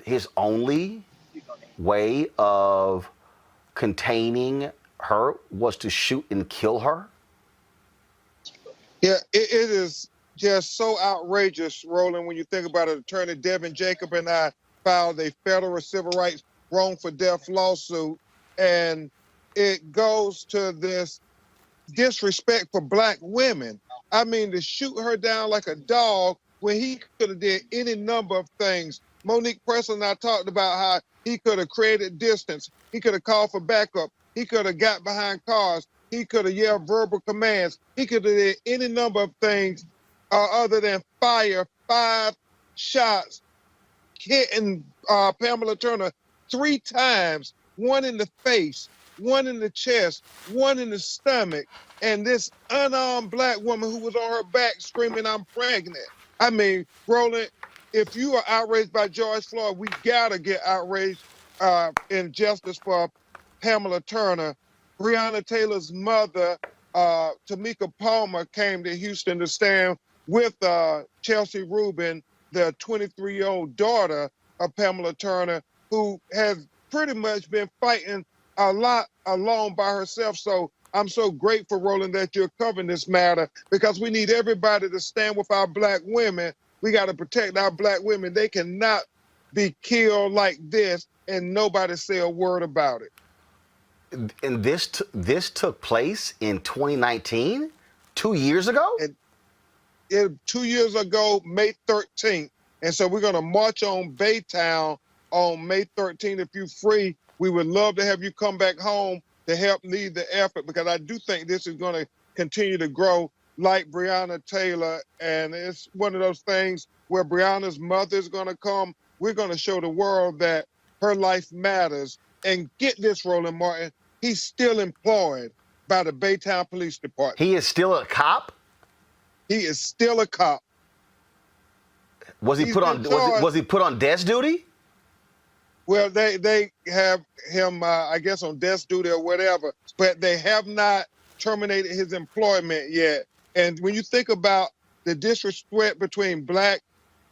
his only way of containing her was to shoot and kill her? Yeah, it is just so outrageous, Roland, when you think about it. Attorney Devin Jacob and I filed a federal civil rights wrongful death lawsuit, and it goes to this disrespect for black women. I mean, to shoot her down like a dog when he could have did any number of things. Monique Preston and I talked about how he could have created distance. He could have called for backup. He could have got behind cars. He could have yelled verbal commands. He could have did any number of things other than fire 5 shots, hitting Pamela Turner 3 times, 1 in the face, 1 in the chest, 1 in the stomach, and this unarmed black woman who was on her back screaming, "I'm pregnant." I mean, Roland, if you are outraged by George Floyd, we gotta get outraged in justice for Pamela Turner. Breonna Taylor's mother, Tamika Palmer, came to Houston to stand with Chelsea Rubin, the 23-year-old daughter of Pamela Turner, who has pretty much been fighting a lot alone by herself. So I'm so grateful, Roland, that you're covering this matter, because we need everybody to stand with our black women. We got to protect our black women. They cannot be killed like this and nobody say a word about it. And this took place in 2019, 2 years ago? 2 years ago, May 13th. And so we're going to march on Baytown on May 13th. If you're free, we would love to have you come back home to help lead the effort, because I do think this is going to continue to grow like Breonna Taylor. And it's one of those things where Breonna's mother is going to come. We're going to show the world that her life matters. And get this, Roland Martin, he's still employed by the Baytown Police Department. He is still a cop? He is still a cop. Was he put on desk duty? Well, they have him, I guess, on desk duty or whatever, but they have not terminated his employment yet. And when you think about the disrespect between black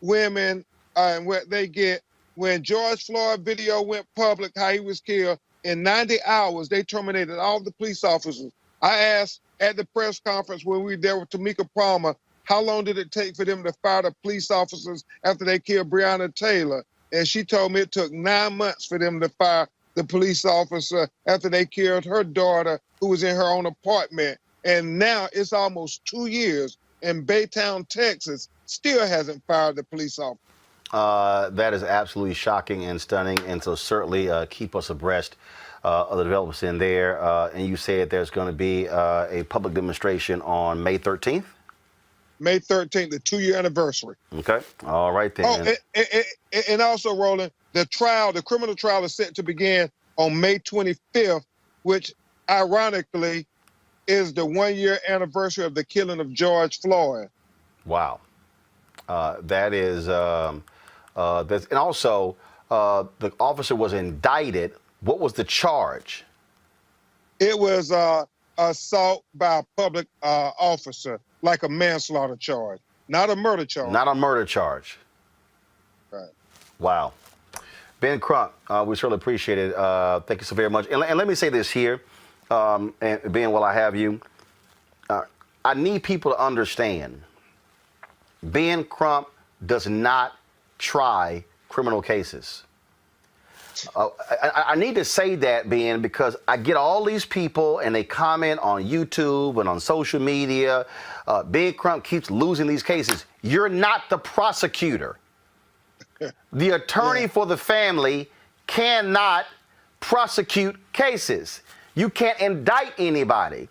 women and what they get, when George Floyd video went public, how he was killed, in 90 hours, they terminated all the police officers. I asked at the press conference when we were there with Tamika Palmer, how long did it take for them to fire the police officers after they killed Breonna Taylor? And she told me it took 9 months for them to fire the police officer after they killed her daughter, who was in her own apartment. And now it's almost 2 years, and Baytown, Texas, still hasn't fired the police officer. That is absolutely shocking and stunning, and so certainly keep us abreast of the developments in there. And you said there's going to be a public demonstration on May 13th? May 13th, the 2-year anniversary. Okay. All right then. Oh, and also, Roland, the criminal trial is set to begin on May 25th, which ironically is the 1-year anniversary of the killing of George Floyd. Wow. That is, and also the officer was indicted. What was the charge? It was assault by a public officer, like a manslaughter charge, not a murder charge. Not a murder charge. Right. Wow. Ben Crump, we certainly appreciate it. Thank you so very much. And let me say this here, and Ben, while I have you, I need people to understand, Ben Crump does not try criminal cases. I need to say that, Ben, because I get all these people and they comment on YouTube and on social media. Ben Crump keeps losing these cases. You're not the prosecutor. The attorney for the family cannot prosecute cases. You can't indict anybody.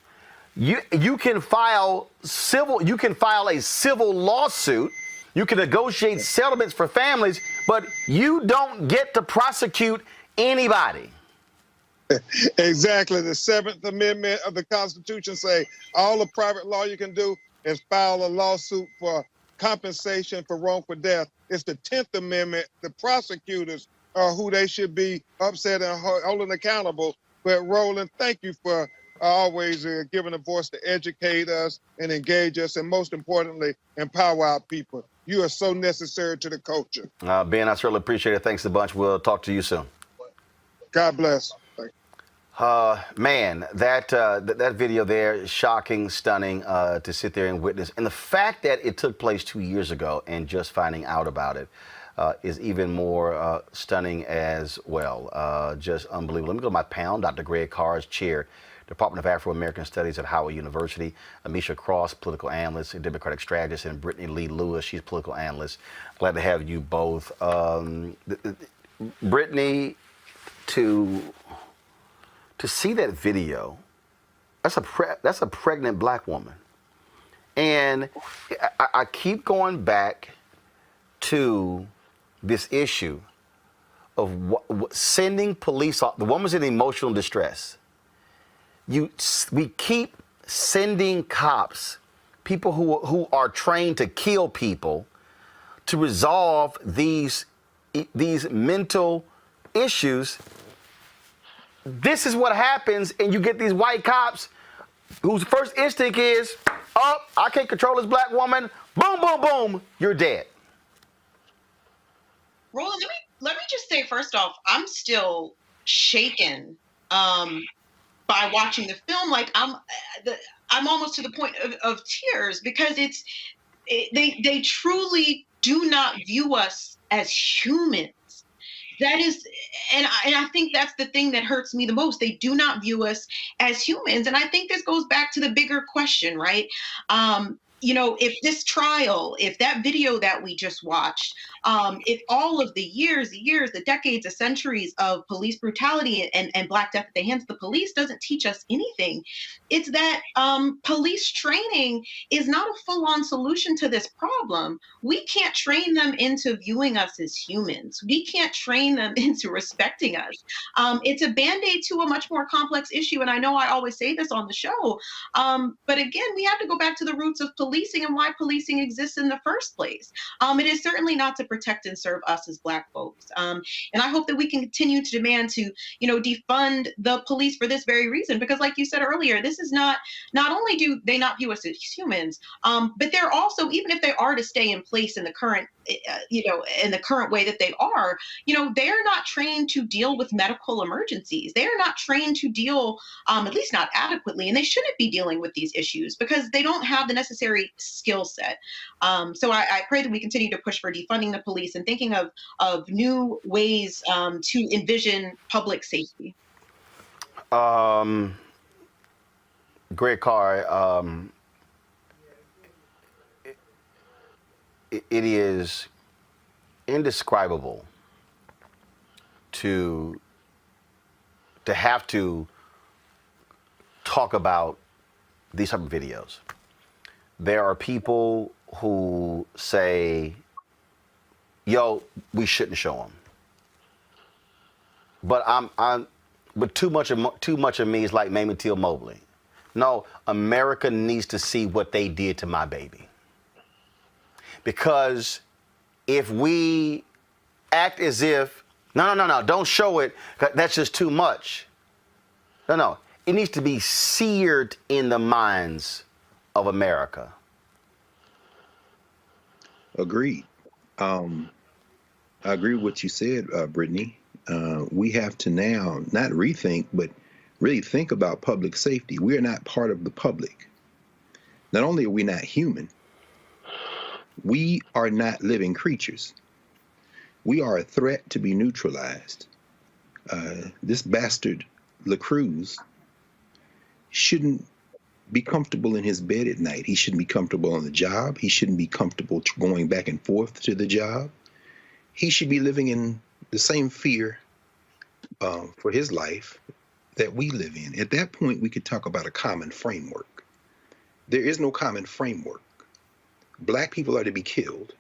You can file a civil lawsuit. You can negotiate settlements for families, but you don't get to prosecute anybody. Exactly. The 7th Amendment of the Constitution say all the private law you can do is file a lawsuit for compensation for wrongful death. It's the 10th Amendment. The prosecutors are who they should be upset and holding accountable. But Roland, thank you for always giving a voice to educate us and engage us, and most importantly, empower our people. You are so necessary to the culture. Ben, I certainly appreciate it. Thanks a bunch. We'll talk to you soon. God bless. Thank you. Man, that video there is shocking, stunning to sit there and witness. And the fact that it took place 2 years ago and just finding out about it is even more stunning as well. Just unbelievable. Let me go to my panel. Dr. Greg Carr's chair, Department of Afro-American Studies at Howard University. Amisha Cross, political analyst and Democratic strategist, and Brittany Lee Lewis, she's political analyst. Glad to have you both. Brittany, to see that video, that's a pregnant black woman. And I keep going back to this issue of sending police, the woman's in emotional distress. We keep sending cops, people who are trained to kill people, to resolve these mental issues. This is what happens, and you get these white cops whose first instinct is, oh, I can't control this black woman. Boom, boom, boom, you're dead. Roland, let me just say, first off, I'm still shaken by watching the film. Like I'm almost to the point of tears, because they truly do not view us as humans. That is, and I think that's the thing that hurts me the most. They do not view us as humans. And I think this goes back to the bigger question, right? If this trial, if that video that we just watched, if all of the years, the decades, the centuries of police brutality and Black death at the hands of the police doesn't teach us anything, it's that police training is not a full-on solution to this problem. We can't train them into viewing us as humans. We can't train them into respecting us. It's a Band-Aid to a much more complex issue. And I know I always say this on the show, but again, we have to go back to the roots of policing and why policing exists in the first place. It is certainly not to protect and serve us as Black folks. And I hope that we can continue to demand to, defund the police for this very reason, because like you said earlier, this is not only do they not view us as humans, but they're also, even if they are to stay in place in the current, in the current way that they are, they're not trained to deal with medical emergencies. They are not trained to deal, at least not adequately, and they shouldn't be dealing with these issues because they don't have the necessary skill set. So I pray that we continue to push for defunding the police and thinking of new ways to envision public safety. Greg Carr, it is indescribable to have to talk about these type of videos. There are people who say, yo, we shouldn't show them. But too much of me is like Mamie Till Mobley. No, America needs to see what they did to my baby. Because if we act as if, no, don't show it, that's just too much. No, it needs to be seared in the minds of America. Agreed. I agree with what you said, Brittany. We have to now not rethink, but really think about public safety. We are not part of the public. Not only are we not human, we are not living creatures. We are a threat to be neutralized. This bastard LaCruz shouldn't be comfortable in his bed at night. He shouldn't be comfortable on the job. He shouldn't be comfortable going back and forth to the job. He should be living in the same fear for his life that we live in. At that point, we could talk about a common framework. There is no common framework. Black people are to be killed.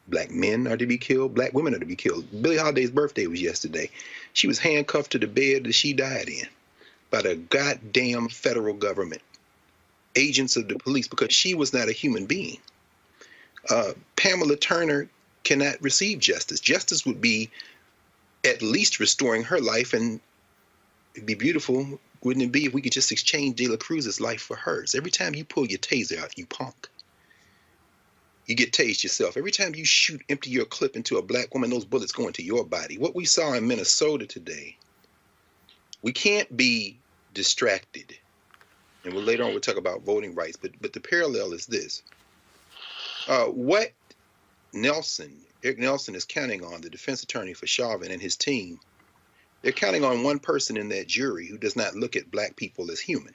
Black men are to be killed. Black women are to be killed. Billie Holiday's birthday was yesterday. She was handcuffed to the bed that she died in by the goddamn federal government, agents of the police, because she was not a human being. Pamela Turner cannot receive justice. Justice would be at least restoring her life, and it'd be beautiful, wouldn't it be, if we could just exchange De La Cruz's life for hers? Every time you pull your taser out, you punk, you get tased yourself. Every time you empty your clip into a black woman, those bullets go into your body. What we saw in Minnesota today We can't be distracted. And later on we'll talk about voting rights, but the parallel is this. What Eric Nelson is counting on, the defense attorney for Chauvin and his team, they're counting on one person in that jury who does not look at black people as human.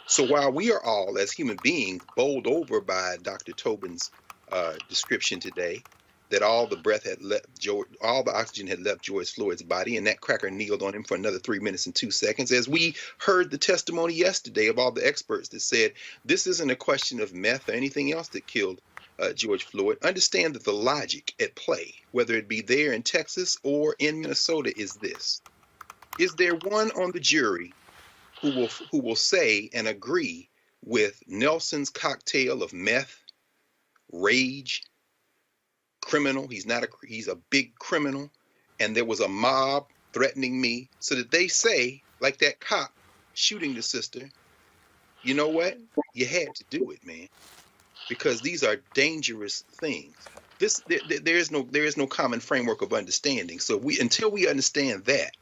So while we are all, as human beings, bowled over by Dr. Tobin's description today, that all the oxygen had left George Floyd's body, and that cracker kneeled on him for another 3 minutes and 2 seconds, as we heard the testimony yesterday of all the experts that said this isn't a question of meth or anything else that killed George Floyd. Understand that the logic at play, whether it be there in Texas or in Minnesota, is this. Is there one on the jury who will say and agree with Nelson's cocktail of meth, rage, criminal? He's a big criminal, and there was a mob threatening me, so that they say, like that cop shooting the sister, you know what? You had to do it, man, because these are dangerous things. There is no common framework of understanding. So until we understand that,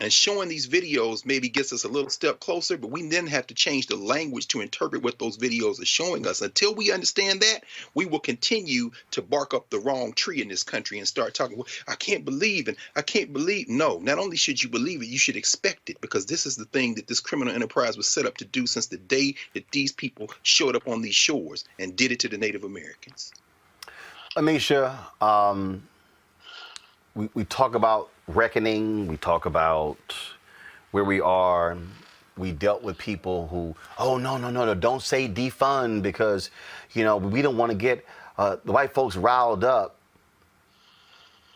and showing these videos maybe gets us a little step closer, but we then have to change the language to interpret what those videos are showing us. Until we understand that, we will continue to bark up the wrong tree in this country and start talking, well, I can't believe. No, not only should you believe it, you should expect it, because this is the thing that this criminal enterprise was set up to do since the day that these people showed up on these shores and did it to the Native Americans. Amisha, we talk about reckoning, we talk about where we are. We dealt with people who, oh, no, don't say defund, because, we don't want to get the white folks riled up.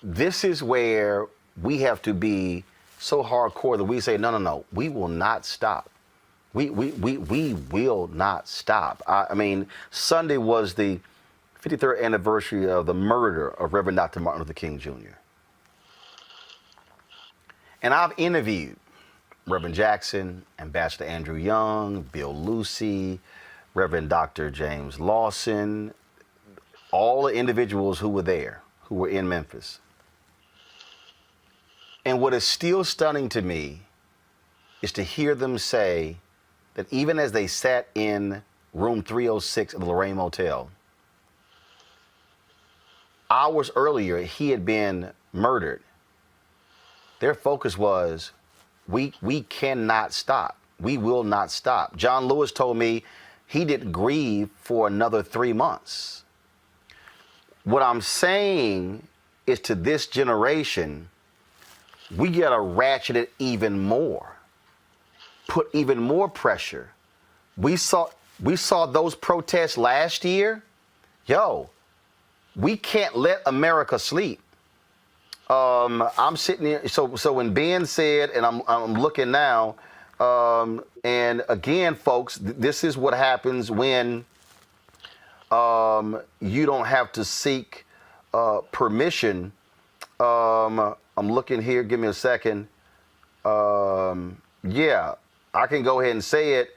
This is where we have to be so hardcore that we say, no, we will not stop. We will not stop. I mean, Sunday was the 53rd anniversary of the murder of Reverend Dr. Martin Luther King Jr. And I've interviewed Reverend Jackson, Ambassador Andrew Young, Bill Lucy, Reverend Dr. James Lawson, all the individuals who were there, who were in Memphis. And what is still stunning to me is to hear them say that even as they sat in room 306 of the Lorraine Motel, hours earlier he had been murdered. Their focus was, we cannot stop. We will not stop. John Lewis told me he didn't grieve for another 3 months. What I'm saying is, to this generation, we gotta ratchet it even more. Put even more pressure. We saw those protests last year. We can't let America sleep. I'm sitting here. So when Ben said, and I'm looking now, and again, folks, this is what happens when you don't have to seek permission. I'm looking here. Give me a second. Yeah, I can go ahead and say it.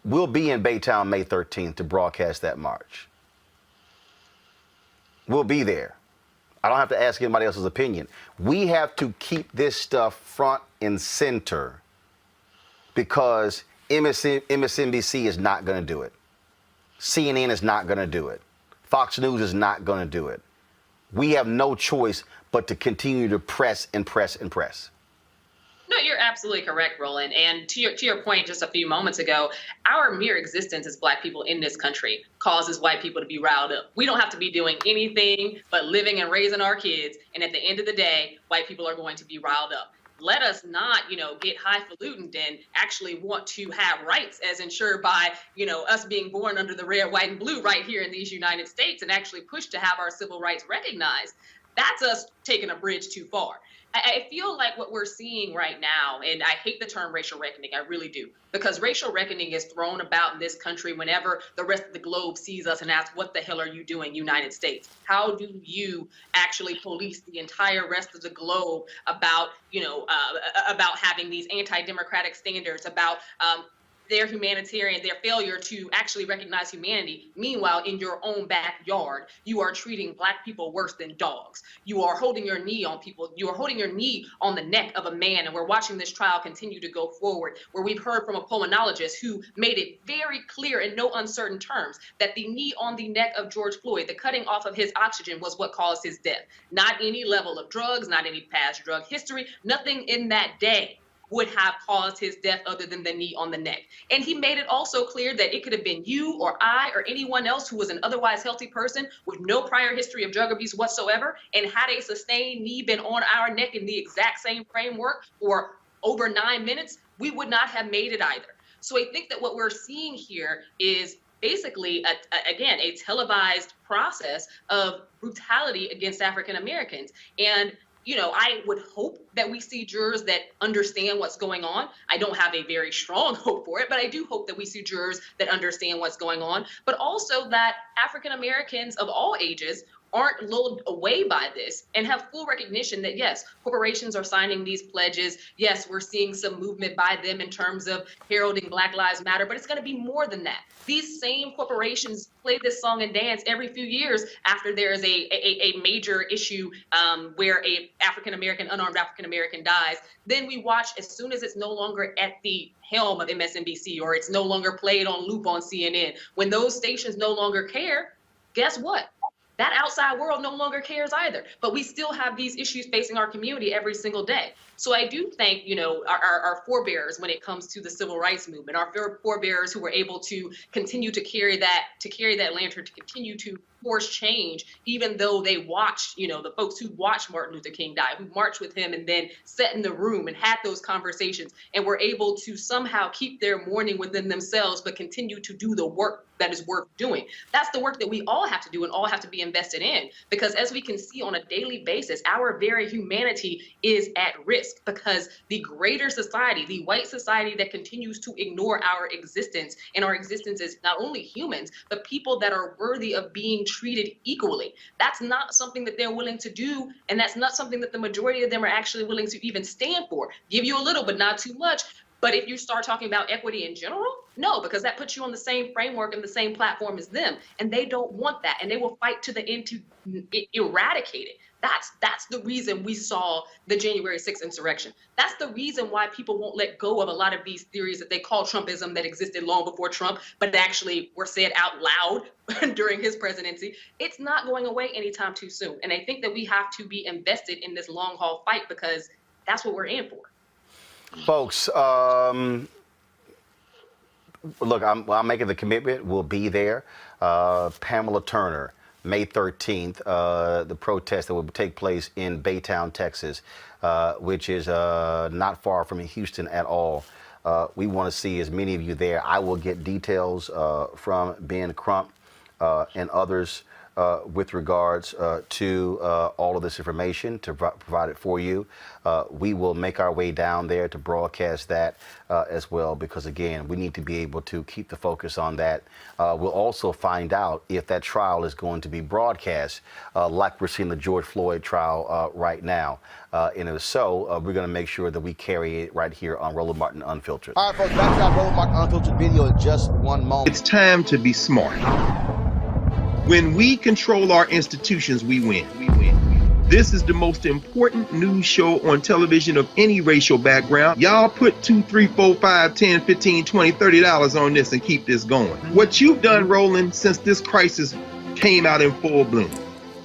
We'll be in Baytown May 13th to broadcast that march. We'll be there. I don't have to ask anybody else's opinion. We have to keep this stuff front and center, because MSNBC is not going to do it. CNN is not going to do it. Fox News is not going to do it. We have no choice but to continue to press and press and press. No, you're absolutely correct, Roland. And to your point just a few moments ago, our mere existence as Black people in this country causes white people to be riled up. We don't have to be doing anything but living and raising our kids. And at the end of the day, white people are going to be riled up. Let us not, get highfalutin and actually want to have rights as ensured by, us being born under the red, white, and blue right here in these United States, and actually push to have our civil rights recognized. That's us taking a bridge too far. I feel like what we're seeing right now, and I hate the term racial reckoning, I really do, because racial reckoning is thrown about in this country whenever the rest of the globe sees us and asks, what the hell are you doing, United States? How do you actually police the entire rest of the globe about, about having these anti-democratic standards, about their failure to actually recognize humanity. Meanwhile, in your own backyard, you are treating Black people worse than dogs. You are holding your knee on people. You are holding your knee on the neck of a man. And we're watching this trial continue to go forward, where we've heard from a pulmonologist who made it very clear in no uncertain terms that the knee on the neck of George Floyd, the cutting off of his oxygen, was what caused his death. Not any level of drugs, not any past drug history, nothing in that day would have caused his death other than the knee on the neck. And he made it also clear that it could have been you or I or anyone else who was an otherwise healthy person with no prior history of drug abuse whatsoever, and had a sustained knee been on our neck in the exact same framework for over 9 minutes, we would not have made it either. So I think that what we're seeing here is basically, again, a televised process of brutality against African Americans. And I would hope that we see jurors that understand what's going on. I don't have a very strong hope for it, but I do hope that we see jurors that understand what's going on, but also that African Americans of all ages aren't lulled away by this and have full recognition that, yes, corporations are signing these pledges. Yes, we're seeing some movement by them in terms of heralding Black Lives Matter, but it's going to be more than that. These same corporations play this song and dance every few years after there is a major issue where a unarmed African American dies. Then we watch, as soon as it's no longer at the helm of MSNBC or it's no longer played on loop on CNN, when those stations no longer care, guess what? That outside world no longer cares either. But we still have these issues facing our community every single day. So I do thank, our forebears when it comes to the civil rights movement, our forebears who were able to continue to carry that lantern, to continue to force change, even though they watched, the folks who watched Martin Luther King die, who marched with him and then sat in the room and had those conversations and were able to somehow keep their mourning within themselves, but continue to do the work that is worth doing. That's the work that we all have to do and all have to be invested in, because as we can see on a daily basis, our very humanity is at risk, because the greater society, the white society that continues to ignore our existence, and our existence as not only humans, but people that are worthy of being treated equally. That's not something that they're willing to do, and that's not something that the majority of them are actually willing to even stand for. Give you a little, but not too much. But if you start talking about equity in general, no, because that puts you on the same framework and the same platform as them. And they don't want that. And they will fight to the end to eradicate it. That's the reason we saw the January 6th insurrection. That's the reason why people won't let go of a lot of these theories that they call Trumpism that existed long before Trump, but actually were said out loud during his presidency. It's not going away anytime too soon. And I think that we have to be invested in this long haul fight, because that's what we're in for. Folks, look, I'm making the commitment. We'll be there. Pamela Turner, May 13th, the protest that will take place in Baytown, Texas, which is not far from Houston at all. We want to see as many of you there. I will get details from Ben Crump and others with regards to all of this information, to provide it for you. We will make our way down there to broadcast that as well, because again, we need to be able to keep the focus on that. We'll also find out if that trial is going to be broadcast like we're seeing the George Floyd trial right now. And if so, we're going to make sure that we carry it right here on Roland Martin Unfiltered. All right, folks, back to our Roland Martin Unfiltered video in just one moment. It's time to be smart. When we control our institutions, we win. This is the most important news show on television of any racial background. Y'all put $2, $3, $4, $5, $10, $15, $20, $30 on this and keep this going. What you've done, Roland, since this crisis came out in full bloom.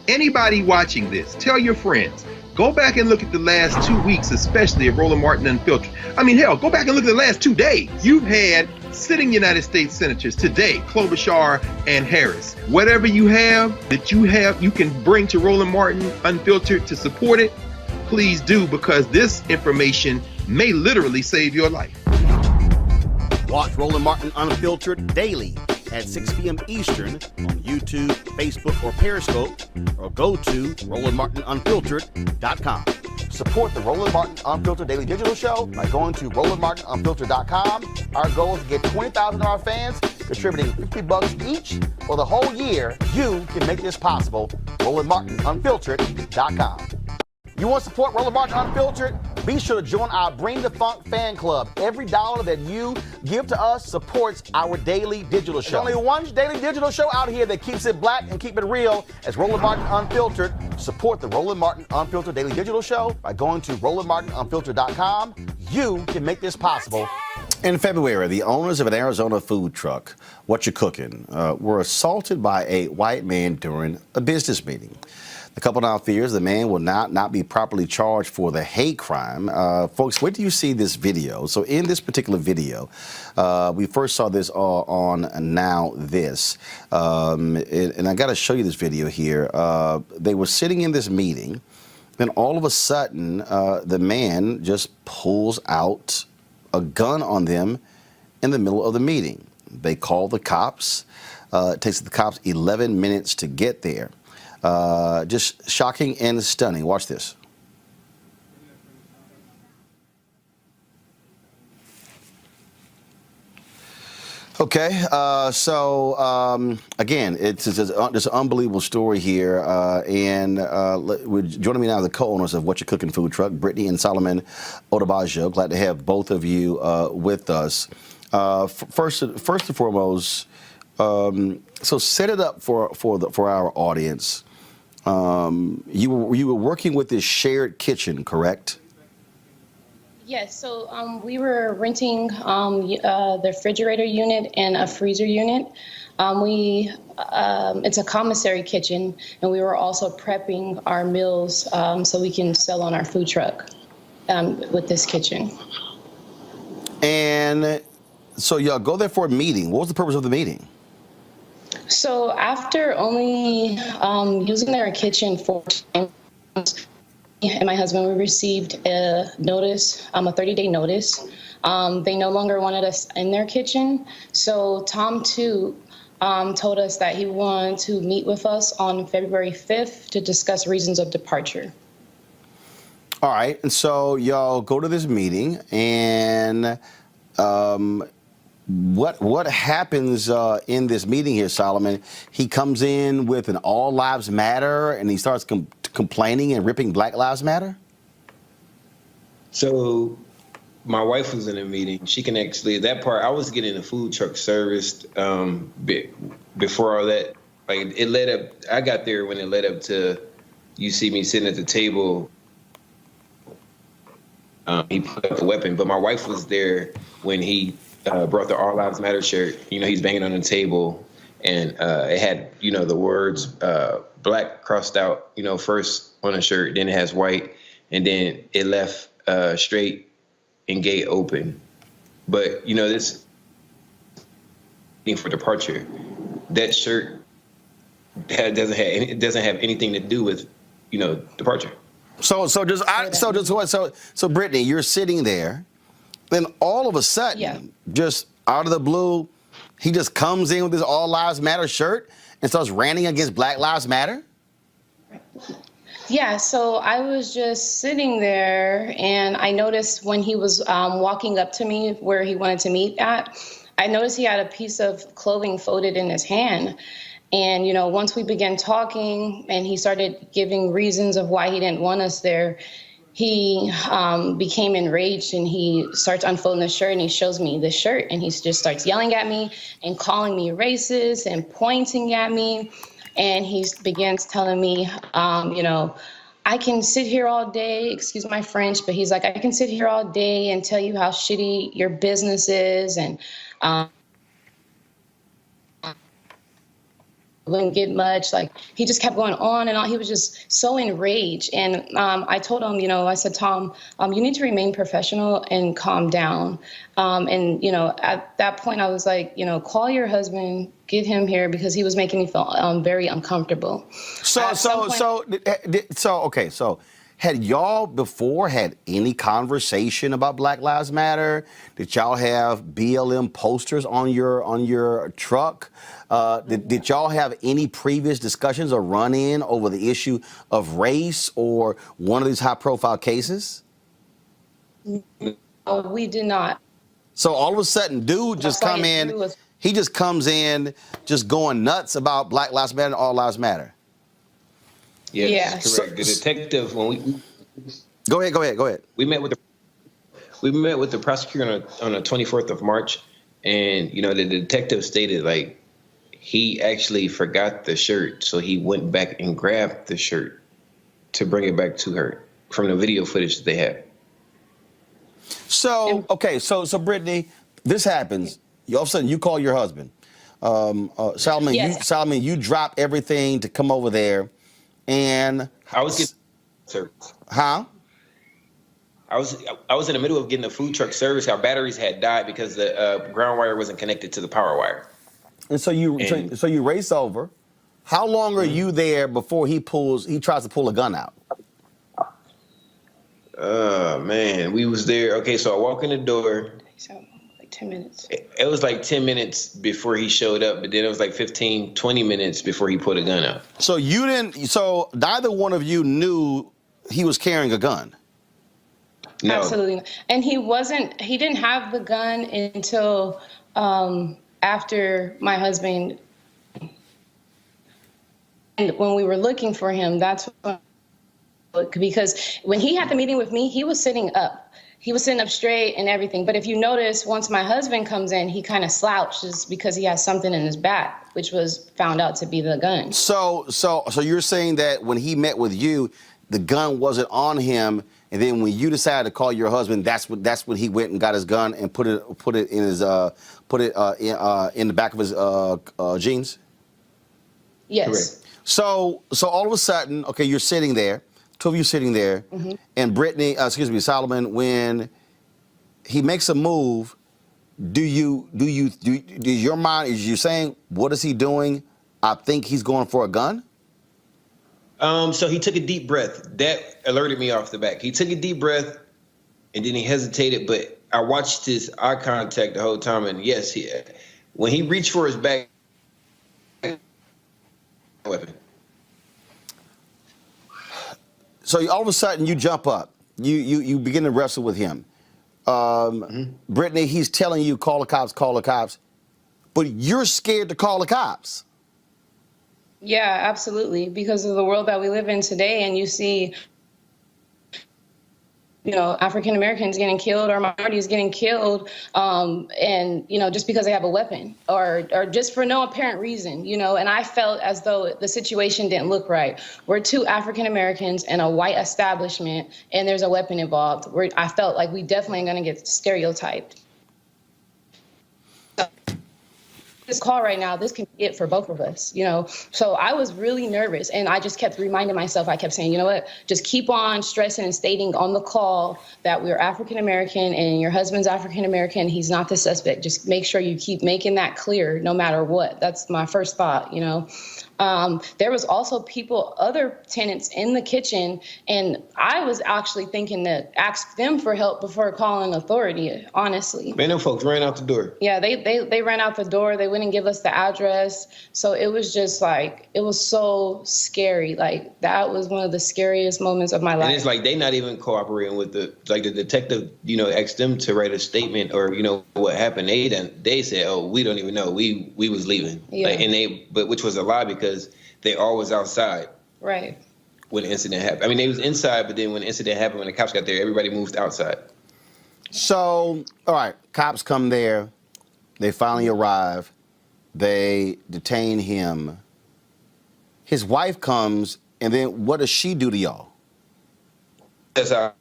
Anybody watching this, tell your friends. Go back and look at the last 2 weeks, especially of Roland Martin Unfiltered. I mean, hell, go back and look at the last 2 days. You've had sitting United States senators today, Klobuchar and Harris. Whatever you have that you can bring to Roland Martin Unfiltered to support it, please do, because this information may literally save your life. Watch Roland Martin Unfiltered daily at 6 p.m. Eastern on YouTube, Facebook, or Periscope, or go to RolandMartinUnfiltered.com. Support the Roland Martin Unfiltered Daily Digital Show by going to RolandMartinUnfiltered.com. Our goal is to get 20,000 of our fans contributing $50 each for the whole year. You can make this possible. RolandMartinUnfiltered.com. You want to support Roland Martin Unfiltered? Be sure to join our Bring the Funk fan club. Every dollar that you give to us supports our daily digital show. There's only one daily digital show out here that keeps it black and keep it real. It's Roland Martin Unfiltered. Support the Roland Martin Unfiltered Daily Digital Show by going to RolandMartinUnfiltered.com. You can make this possible. In February, the owners of an Arizona food truck, What You Cooking, were assaulted by a white man during a business meeting. The couple now fears the man will not be properly charged for the hate crime. Folks, wait till you see this video. So in this particular video, we first saw this on Now This. And I got to show you this video here. They were sitting in this meeting. Then all of a sudden, the man just pulls out a gun on them in the middle of the meeting. They call the cops. It takes the cops 11 minutes to get there. Just shocking and stunning. Watch this. Okay, again, it's an unbelievable story here, and joining me now, the co-owners of What You Cooking food truck, Brittany and Solomon Odabajo. Glad to have both of you with us. First and foremost, so set it up for our audience. You were working with this shared kitchen, correct? Yes, so we were renting the refrigerator unit and a freezer unit. It's a commissary kitchen, and we were also prepping our meals so we can sell on our food truck with this kitchen. And so y'all go there for a meeting. What was the purpose of the meeting? So after only using their kitchen 4 times, and my husband, we received a notice, a 30-day notice. They no longer wanted us in their kitchen. So Tom, too, told us that he wanted to meet with us on February 5th to discuss reasons of departure. All right. And so y'all go to this meeting, and what happens in this meeting here, Solomon? He comes in with an All Lives Matter, and he starts complaining and ripping Black Lives Matter? So my wife was in a meeting. She can actually, that part, I was getting the food truck serviced before all that. Like, it led up, I got there when it led up to, you see me sitting at the table. He put up the weapon, but my wife was there when he brought the All Lives Matter shirt. You know, he's banging on the table, and it had, you know, the words black crossed out, you know, first on the shirt, then it has white, and then it left straight and gate open. But, you know, this thing for departure, that shirt doesn't have anything to do with, you know, departure. So Brittany, you're sitting there, then all of a sudden, just out of the blue, he just comes in with his All Lives Matter shirt and starts ranting against Black Lives Matter? Yeah, so I was just sitting there, and I noticed when he was walking up to me where he wanted to meet at, I noticed he had a piece of clothing folded in his hand. And, you know, once we began talking and he started giving reasons of why he didn't want us there, he became enraged, and he starts unfolding the shirt, and he shows me the shirt, and he just starts yelling at me and calling me racist and pointing at me. And he begins telling me, you know, I can sit here all day, excuse my French, but he's like, I can sit here all day and tell you how shitty your business is, and wouldn't get much. Like, he just kept going on and on. He was just so enraged. And I told him, you know, I said, Tom, you need to remain professional and calm down. And, you know, at that point I was like, you know, call your husband, get him here, because he was making me feel very uncomfortable. So had y'all before had any conversation about Black Lives Matter? Did y'all have BLM posters on your truck? Did y'all have any previous discussions or run-in over the issue of race or one of these high-profile cases? No, we did not. So all of a sudden, dude just come in. He just comes in, just going nuts about Black Lives Matter and All Lives Matter. Yeah, that's correct. The detective, when Go ahead. We met with the prosecutor on the 24th of March, and the detective stated like he actually forgot the shirt, so he went back and grabbed the shirt to bring it back to her from the video footage that they had. So Brittany, this happens. All of a sudden, you call your husband, Solomon. Yes. You drop everything to come over there, and I was getting service. Huh? I was in the middle of getting a food truck service. Our batteries had died because the ground wire wasn't connected to the power wire. And so you race over. How long are you there before he tries to pull a gun out? Man, we was there. Okay, so I walk in the door. So like 10 minutes. It was like 10 minutes before he showed up, but then it was like 15, 20 minutes before he pulled a gun out. So neither one of you knew he was carrying a gun? No. Absolutely. And he didn't have the gun until after my husband, and when we were looking for him, that's when, because when he had the meeting with me, he was sitting up. He was sitting up straight and everything. But if you notice, once my husband comes in, he kind of slouches because he has something in his back, which was found out to be the gun. So you're saying that when he met with you, the gun wasn't on him, and then when you decided to call your husband, that's when he went and got his gun and put it in the back of his jeans? Yes. Correct. So all of a sudden, okay, you're sitting there, two of you sitting there, and Solomon, when he makes a move, do your mind, is you saying, what is he doing? I think he's going for a gun? So he took a deep breath. That alerted me off the back. He took a deep breath, and then he hesitated, but I watched his eye contact the whole time, and yes, when he reached for his back, weapon. So all of a sudden you jump up. You begin to wrestle with him. Brittany, he's telling you, call the cops, but you're scared to call the cops. Yeah, absolutely. Because of the world that we live in today, and you see, African Americans getting killed or minorities getting killed, and just because they have a weapon or just for no apparent reason, and I felt as though the situation didn't look right. We're two African Americans in a white establishment, and there's a weapon involved. I felt like we definitely are going to get stereotyped. This call right now, this can be it for both of us, So I was really nervous, and I just kept reminding myself, I kept saying, you know what, just keep on stressing and stating on the call that we're African American and your husband's African American. He's not the suspect. Just make sure you keep making that clear no matter what. That's my first thought, There was also other tenants in the kitchen, and I was actually thinking to ask them for help before calling authority, honestly. Man, them folks ran out the door. Yeah, they ran out the door. They wouldn't give us the address. So it was just it was so scary. Like, that was one of the scariest moments of my life. And it's like they not even cooperating with the detective, asked them to write a statement or, what happened. They said, oh, we don't even know. We was leaving. Yeah. Which was a lie because they all was outside. Right. When the incident happened. I mean, they was inside, but then when the incident happened, when the cops got there, everybody moved outside. So, all right, cops come there. They finally arrive. They detain him. His wife comes, and then what does she do to y'all? Outside,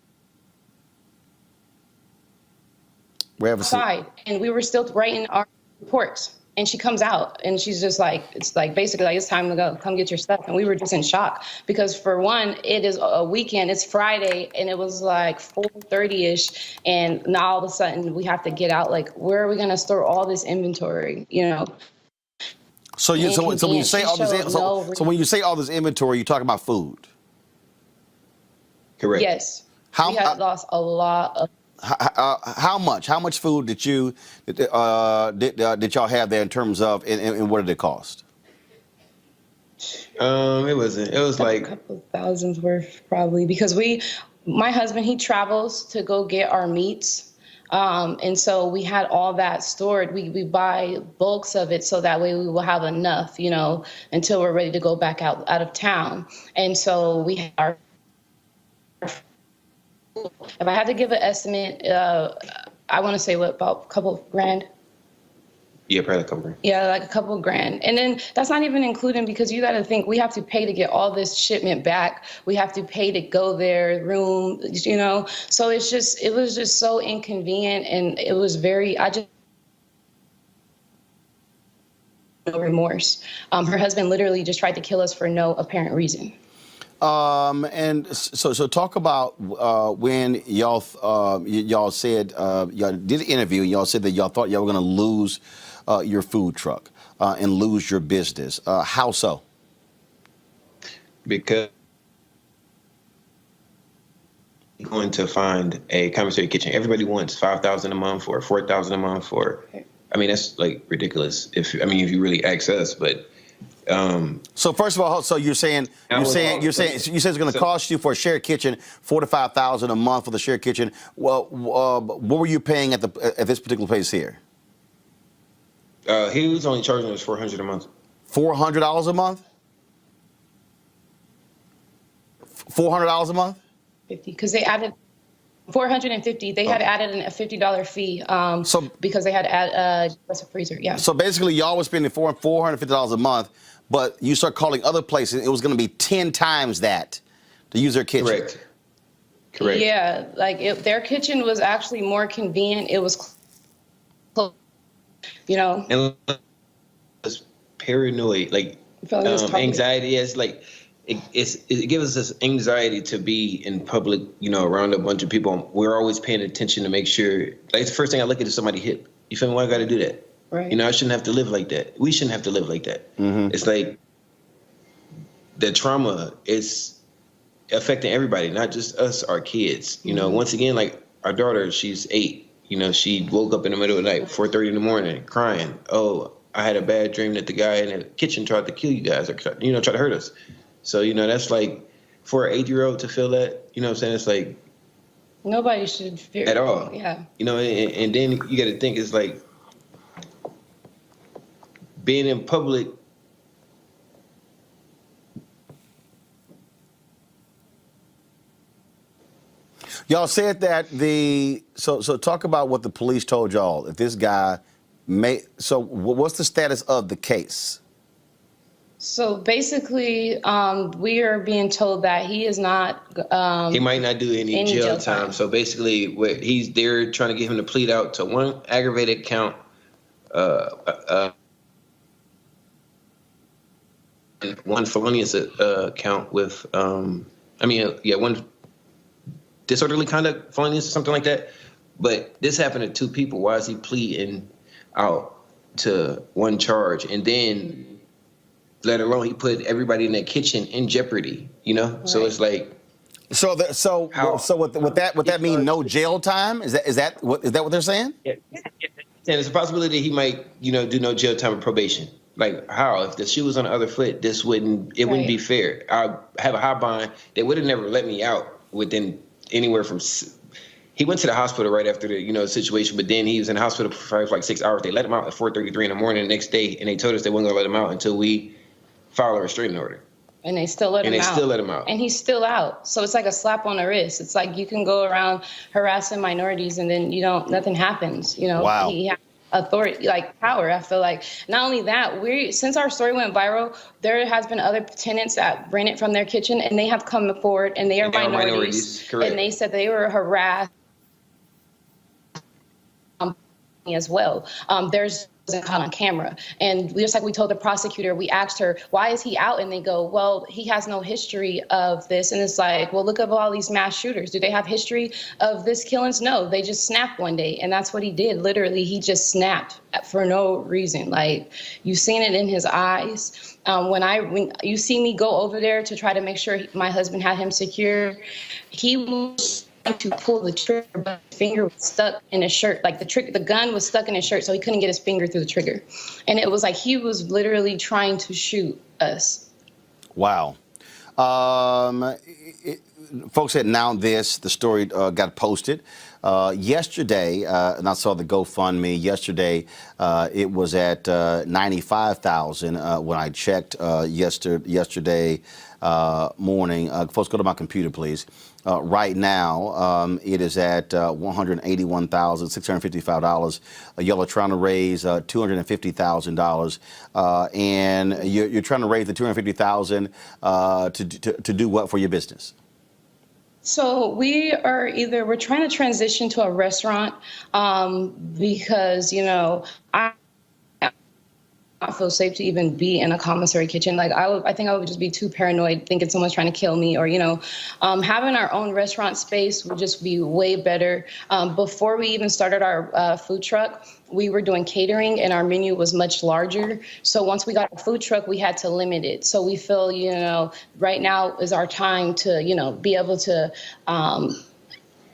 and we were still writing our reports. And she comes out, and she's just it's basically it's time to go. Come get your stuff. And we were just in shock because, for one, it is a weekend. It's Friday, and it was 4:30ish. And now all of a sudden we have to get out. Where are we going to store all this inventory? So when you say all this inventory, you're talking about food. Correct. Yes. We had lost a lot of. How much food did y'all have there in terms of, and what did it cost? It was like a couple of thousands worth, probably, because my husband, he travels to go get our meats. And so we had all that stored. We buy bulks of it so that way we will have enough, until we're ready to go back out of town. And so we had our If I had to give an estimate, I want to say about a couple of grand. Yeah, probably a couple grand. Yeah, like a couple of grand. And then that's not even including, because you got to think we have to pay to get all this shipment back. We have to pay to go there, room, you know. So it was just so inconvenient, and it was no remorse. Her husband literally just tried to kill us for no apparent reason. And so talk about when y'all said y'all did an interview. Y'all said that y'all thought y'all were going to lose your food truck and lose your business. How so? Because going to find a commissary kitchen. Everybody wants $5,000 a month or $4,000 a month, or I mean that's like ridiculous. If you really ask us, but. So first of all, so you said it's going to cost you for a shared kitchen $4,000 to $5,000 a month for the shared kitchen. Well, what were you paying at this particular place here? He was only charging us $400 a month. $400 a month? $400 a month? 50, because they added 450. They had added a $50 fee because they had to add a freezer. Yeah. So basically, y'all were spending $450 a month, but you start calling other places, it was going to be 10 times that to use their kitchen. Correct. Yeah, like their kitchen was actually more convenient. It was close, you know. And it's paranoid, like anxiety. It's like it gives us this anxiety to be in public, you know, around a bunch of people. We're always paying attention to make sure. Like the first thing I look at is somebody hit. You feel me? Why I got to do that? Right. You know, I shouldn't have to live like that. We shouldn't have to live like that. Mm-hmm. It's like the trauma is affecting everybody, not just us, our kids. You know, once again, like our daughter, she's 8. You know, she woke up in the middle of the night, 4:30 in the morning, crying. Oh, I had a bad dream that the guy in the kitchen tried to kill you guys, or tried to hurt us. So, you know, that's like for an 8-year-old to feel that, you know what I'm saying? It's like nobody should fear at all. Yeah. You know, and then you got to think it's like being in public. Y'all said that so talk about what the police told y'all. If this guy so what's the status of the case? So basically, we are being told that he is not. He might not do any jail time. So basically, they're trying to get him to plead out to one aggravated count, one felonious count with, one disorderly conduct felonious or something like that. But this happened to 2 people. Why is he pleading out to one charge? And then, let alone he put everybody in that kitchen in jeopardy, you know? Right. So it's like. So would that mean no jail time? Is that what they're saying? Yeah. And it's a possibility he might, you know, do no jail time or probation. Like how? If the shoe was on the other foot, wouldn't be fair. I have a high bond. They would have never let me out within anywhere from. He went to the hospital right after the situation, but then he was in the hospital for like 6 hours. They let him out at 4:33 in the morning the next day, and they told us they weren't gonna let him out until we file a restraining order. And they still let him out. And he's still out. So it's like a slap on the wrist. It's like you can go around harassing minorities and then nothing happens. You know, wow. He has authority, like power. I feel like not only that, since our story went viral, there has been other tenants that ran it from their kitchen, and they have come forward, and they are minorities. Correct. And they said they were harassed as well. There's caught on camera, and just like we told the prosecutor, we asked her, why is he out? And they go, well, he has no history of this. And it's like, well, look at all these mass shooters. Do they have history of this killings? No, they just snapped one day, and that's what he did. Literally, he just snapped for no reason. Like, you've seen it in his eyes. When you see me go over there to try to make sure my husband had him secure, he was to pull the trigger, but his finger was stuck in his shirt. Like the gun was stuck in his shirt, so he couldn't get his finger through the trigger. And it was like he was literally trying to shoot us. Wow. folks had now the story got posted yesterday, and I saw the GoFundMe yesterday. It was at 95,000 when I checked yesterday morning. Folks, go to my computer, please. Right now, it is at $181,655. Y'all are trying to raise $250,000, and you're trying to raise the $250,000 to do what for your business? So we're trying to transition to a restaurant because, I feel safe to even be in a commissary kitchen. Like I think I would just be too paranoid thinking someone's trying to kill me, or having our own restaurant space would just be way better. Before we even started our food truck, we were doing catering and our menu was much larger. So once we got a food truck, we had to limit it. So we feel, right now is our time to, be able to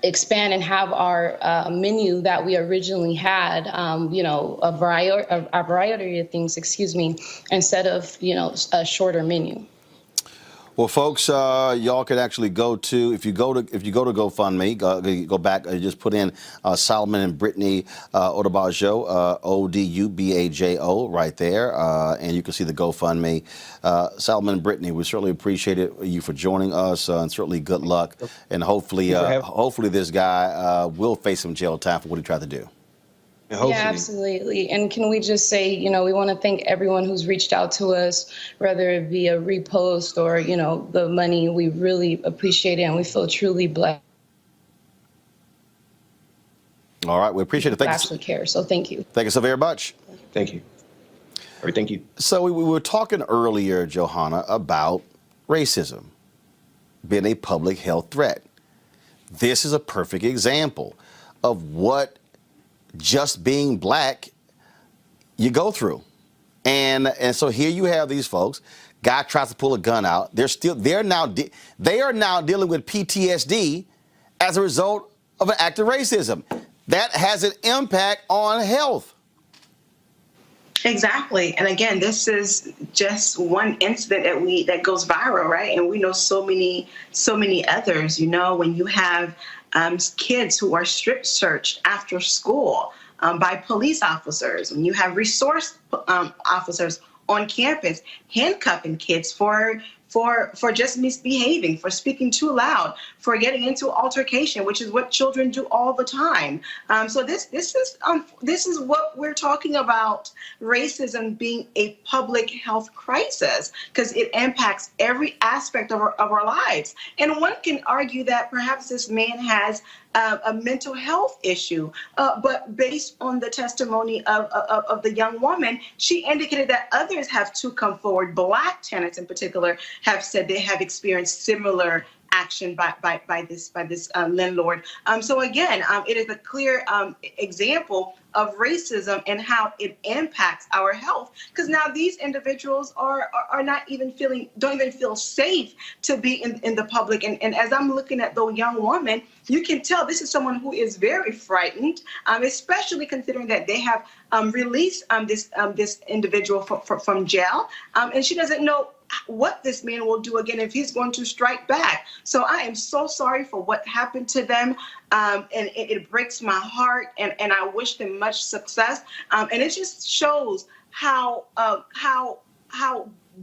expand and have our menu that we originally had, a variety of things, instead of, a shorter menu. Well, folks, y'all could actually go to, if you go to GoFundMe, go back, just put in Solomon and Brittany Odubajo, Odubajo, right there, and you can see the GoFundMe. Solomon and Brittany, we certainly appreciate you for joining us, and certainly good luck, and hopefully this guy will face some jail time for what he tried to do. Yeah, absolutely. And can we just say, we want to thank everyone who's reached out to us, whether it be a repost or, the money. We really appreciate it, and we feel truly blessed. All right, we appreciate it. Thank you. Actually care, so thank you. Thank you so very much. Thank you. All right, thank you. So we were talking earlier, Johanna, about racism being a public health threat. This is a perfect example of what just being black you go through. And so here you have these folks, guy tries to pull a gun out. They are now dealing with PTSD as a result of an act of racism. That has an impact on health. Exactly. And again, this is just one incident that goes viral, right? And we know so many others. When you have kids who are strip searched after school by police officers, when you have resource officers on campus handcuffing kids for just misbehaving, for speaking too loud, for getting into altercation, which is what children do all the time. So this is what we're talking about, racism being a public health crisis, because it impacts every aspect of our lives. And one can argue that perhaps this man has a mental health issue, but based on the testimony of the young woman, she indicated that others have to come forward. Black tenants in particular have said they have experienced similar action by this landlord. So again, it is a clear example of racism and how it impacts our health. Because now these individuals are not even don't even feel safe to be in the public. And as I'm looking at the young woman, you can tell this is someone who is very frightened, especially considering that they have released this individual from jail, and she doesn't know what this man will do again if he's going to strike back. So I am so sorry for what happened to them, and it breaks my heart, and I wish them much success. And it just shows how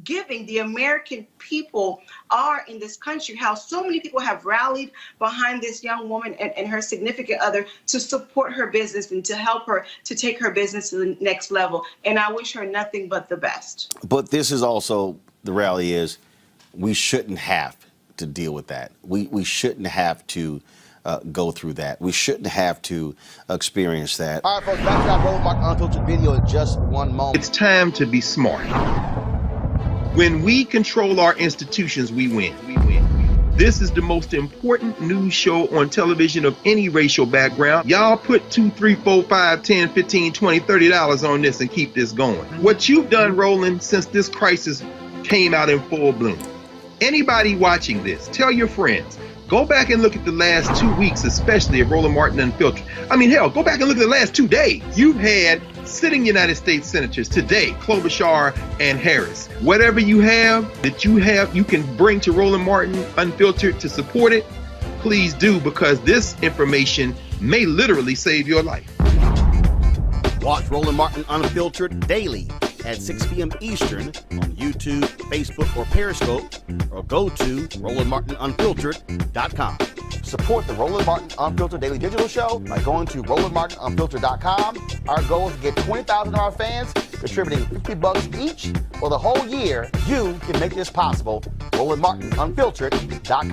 giving the American people are in this country, how so many people have rallied behind this young woman and her significant other to support her business and to help her to take her business to the next level. And I wish her nothing but the best. But this is also, the reality is, we shouldn't have to deal with that. We shouldn't have to go through that. We shouldn't have to experience that. All right, folks, back to our Roland Mark Unfiltered video in just one moment. It's time to be smart. When we control our institutions, we win. This is the most important news show on television of any racial background. Y'all put $2, $3, $4, $5, $10, $15, $20, $30 on this and keep this going. What you've done, Roland, since this crisis came out in full bloom. Anybody watching this, tell your friends. Go back and look at the last 2 weeks, especially of Roland Martin Unfiltered. I mean, hell, go back and look at the last 2 days. You've had sitting United States Senators today, Klobuchar and Harris. Whatever you have you can bring to Roland Martin Unfiltered to support it, please do, because this information may literally save your life. Watch Roland Martin Unfiltered daily at 6 p.m. Eastern on YouTube, Facebook, or Periscope, or go to RolandMartinUnfiltered.com. Support the Roland Martin Unfiltered Daily Digital Show by going to RolandMartinUnfiltered.com. Our goal is to get 20,000 of our fans contributing $50 each for the whole year. You can make this possible. RolandMartinUnfiltered.com.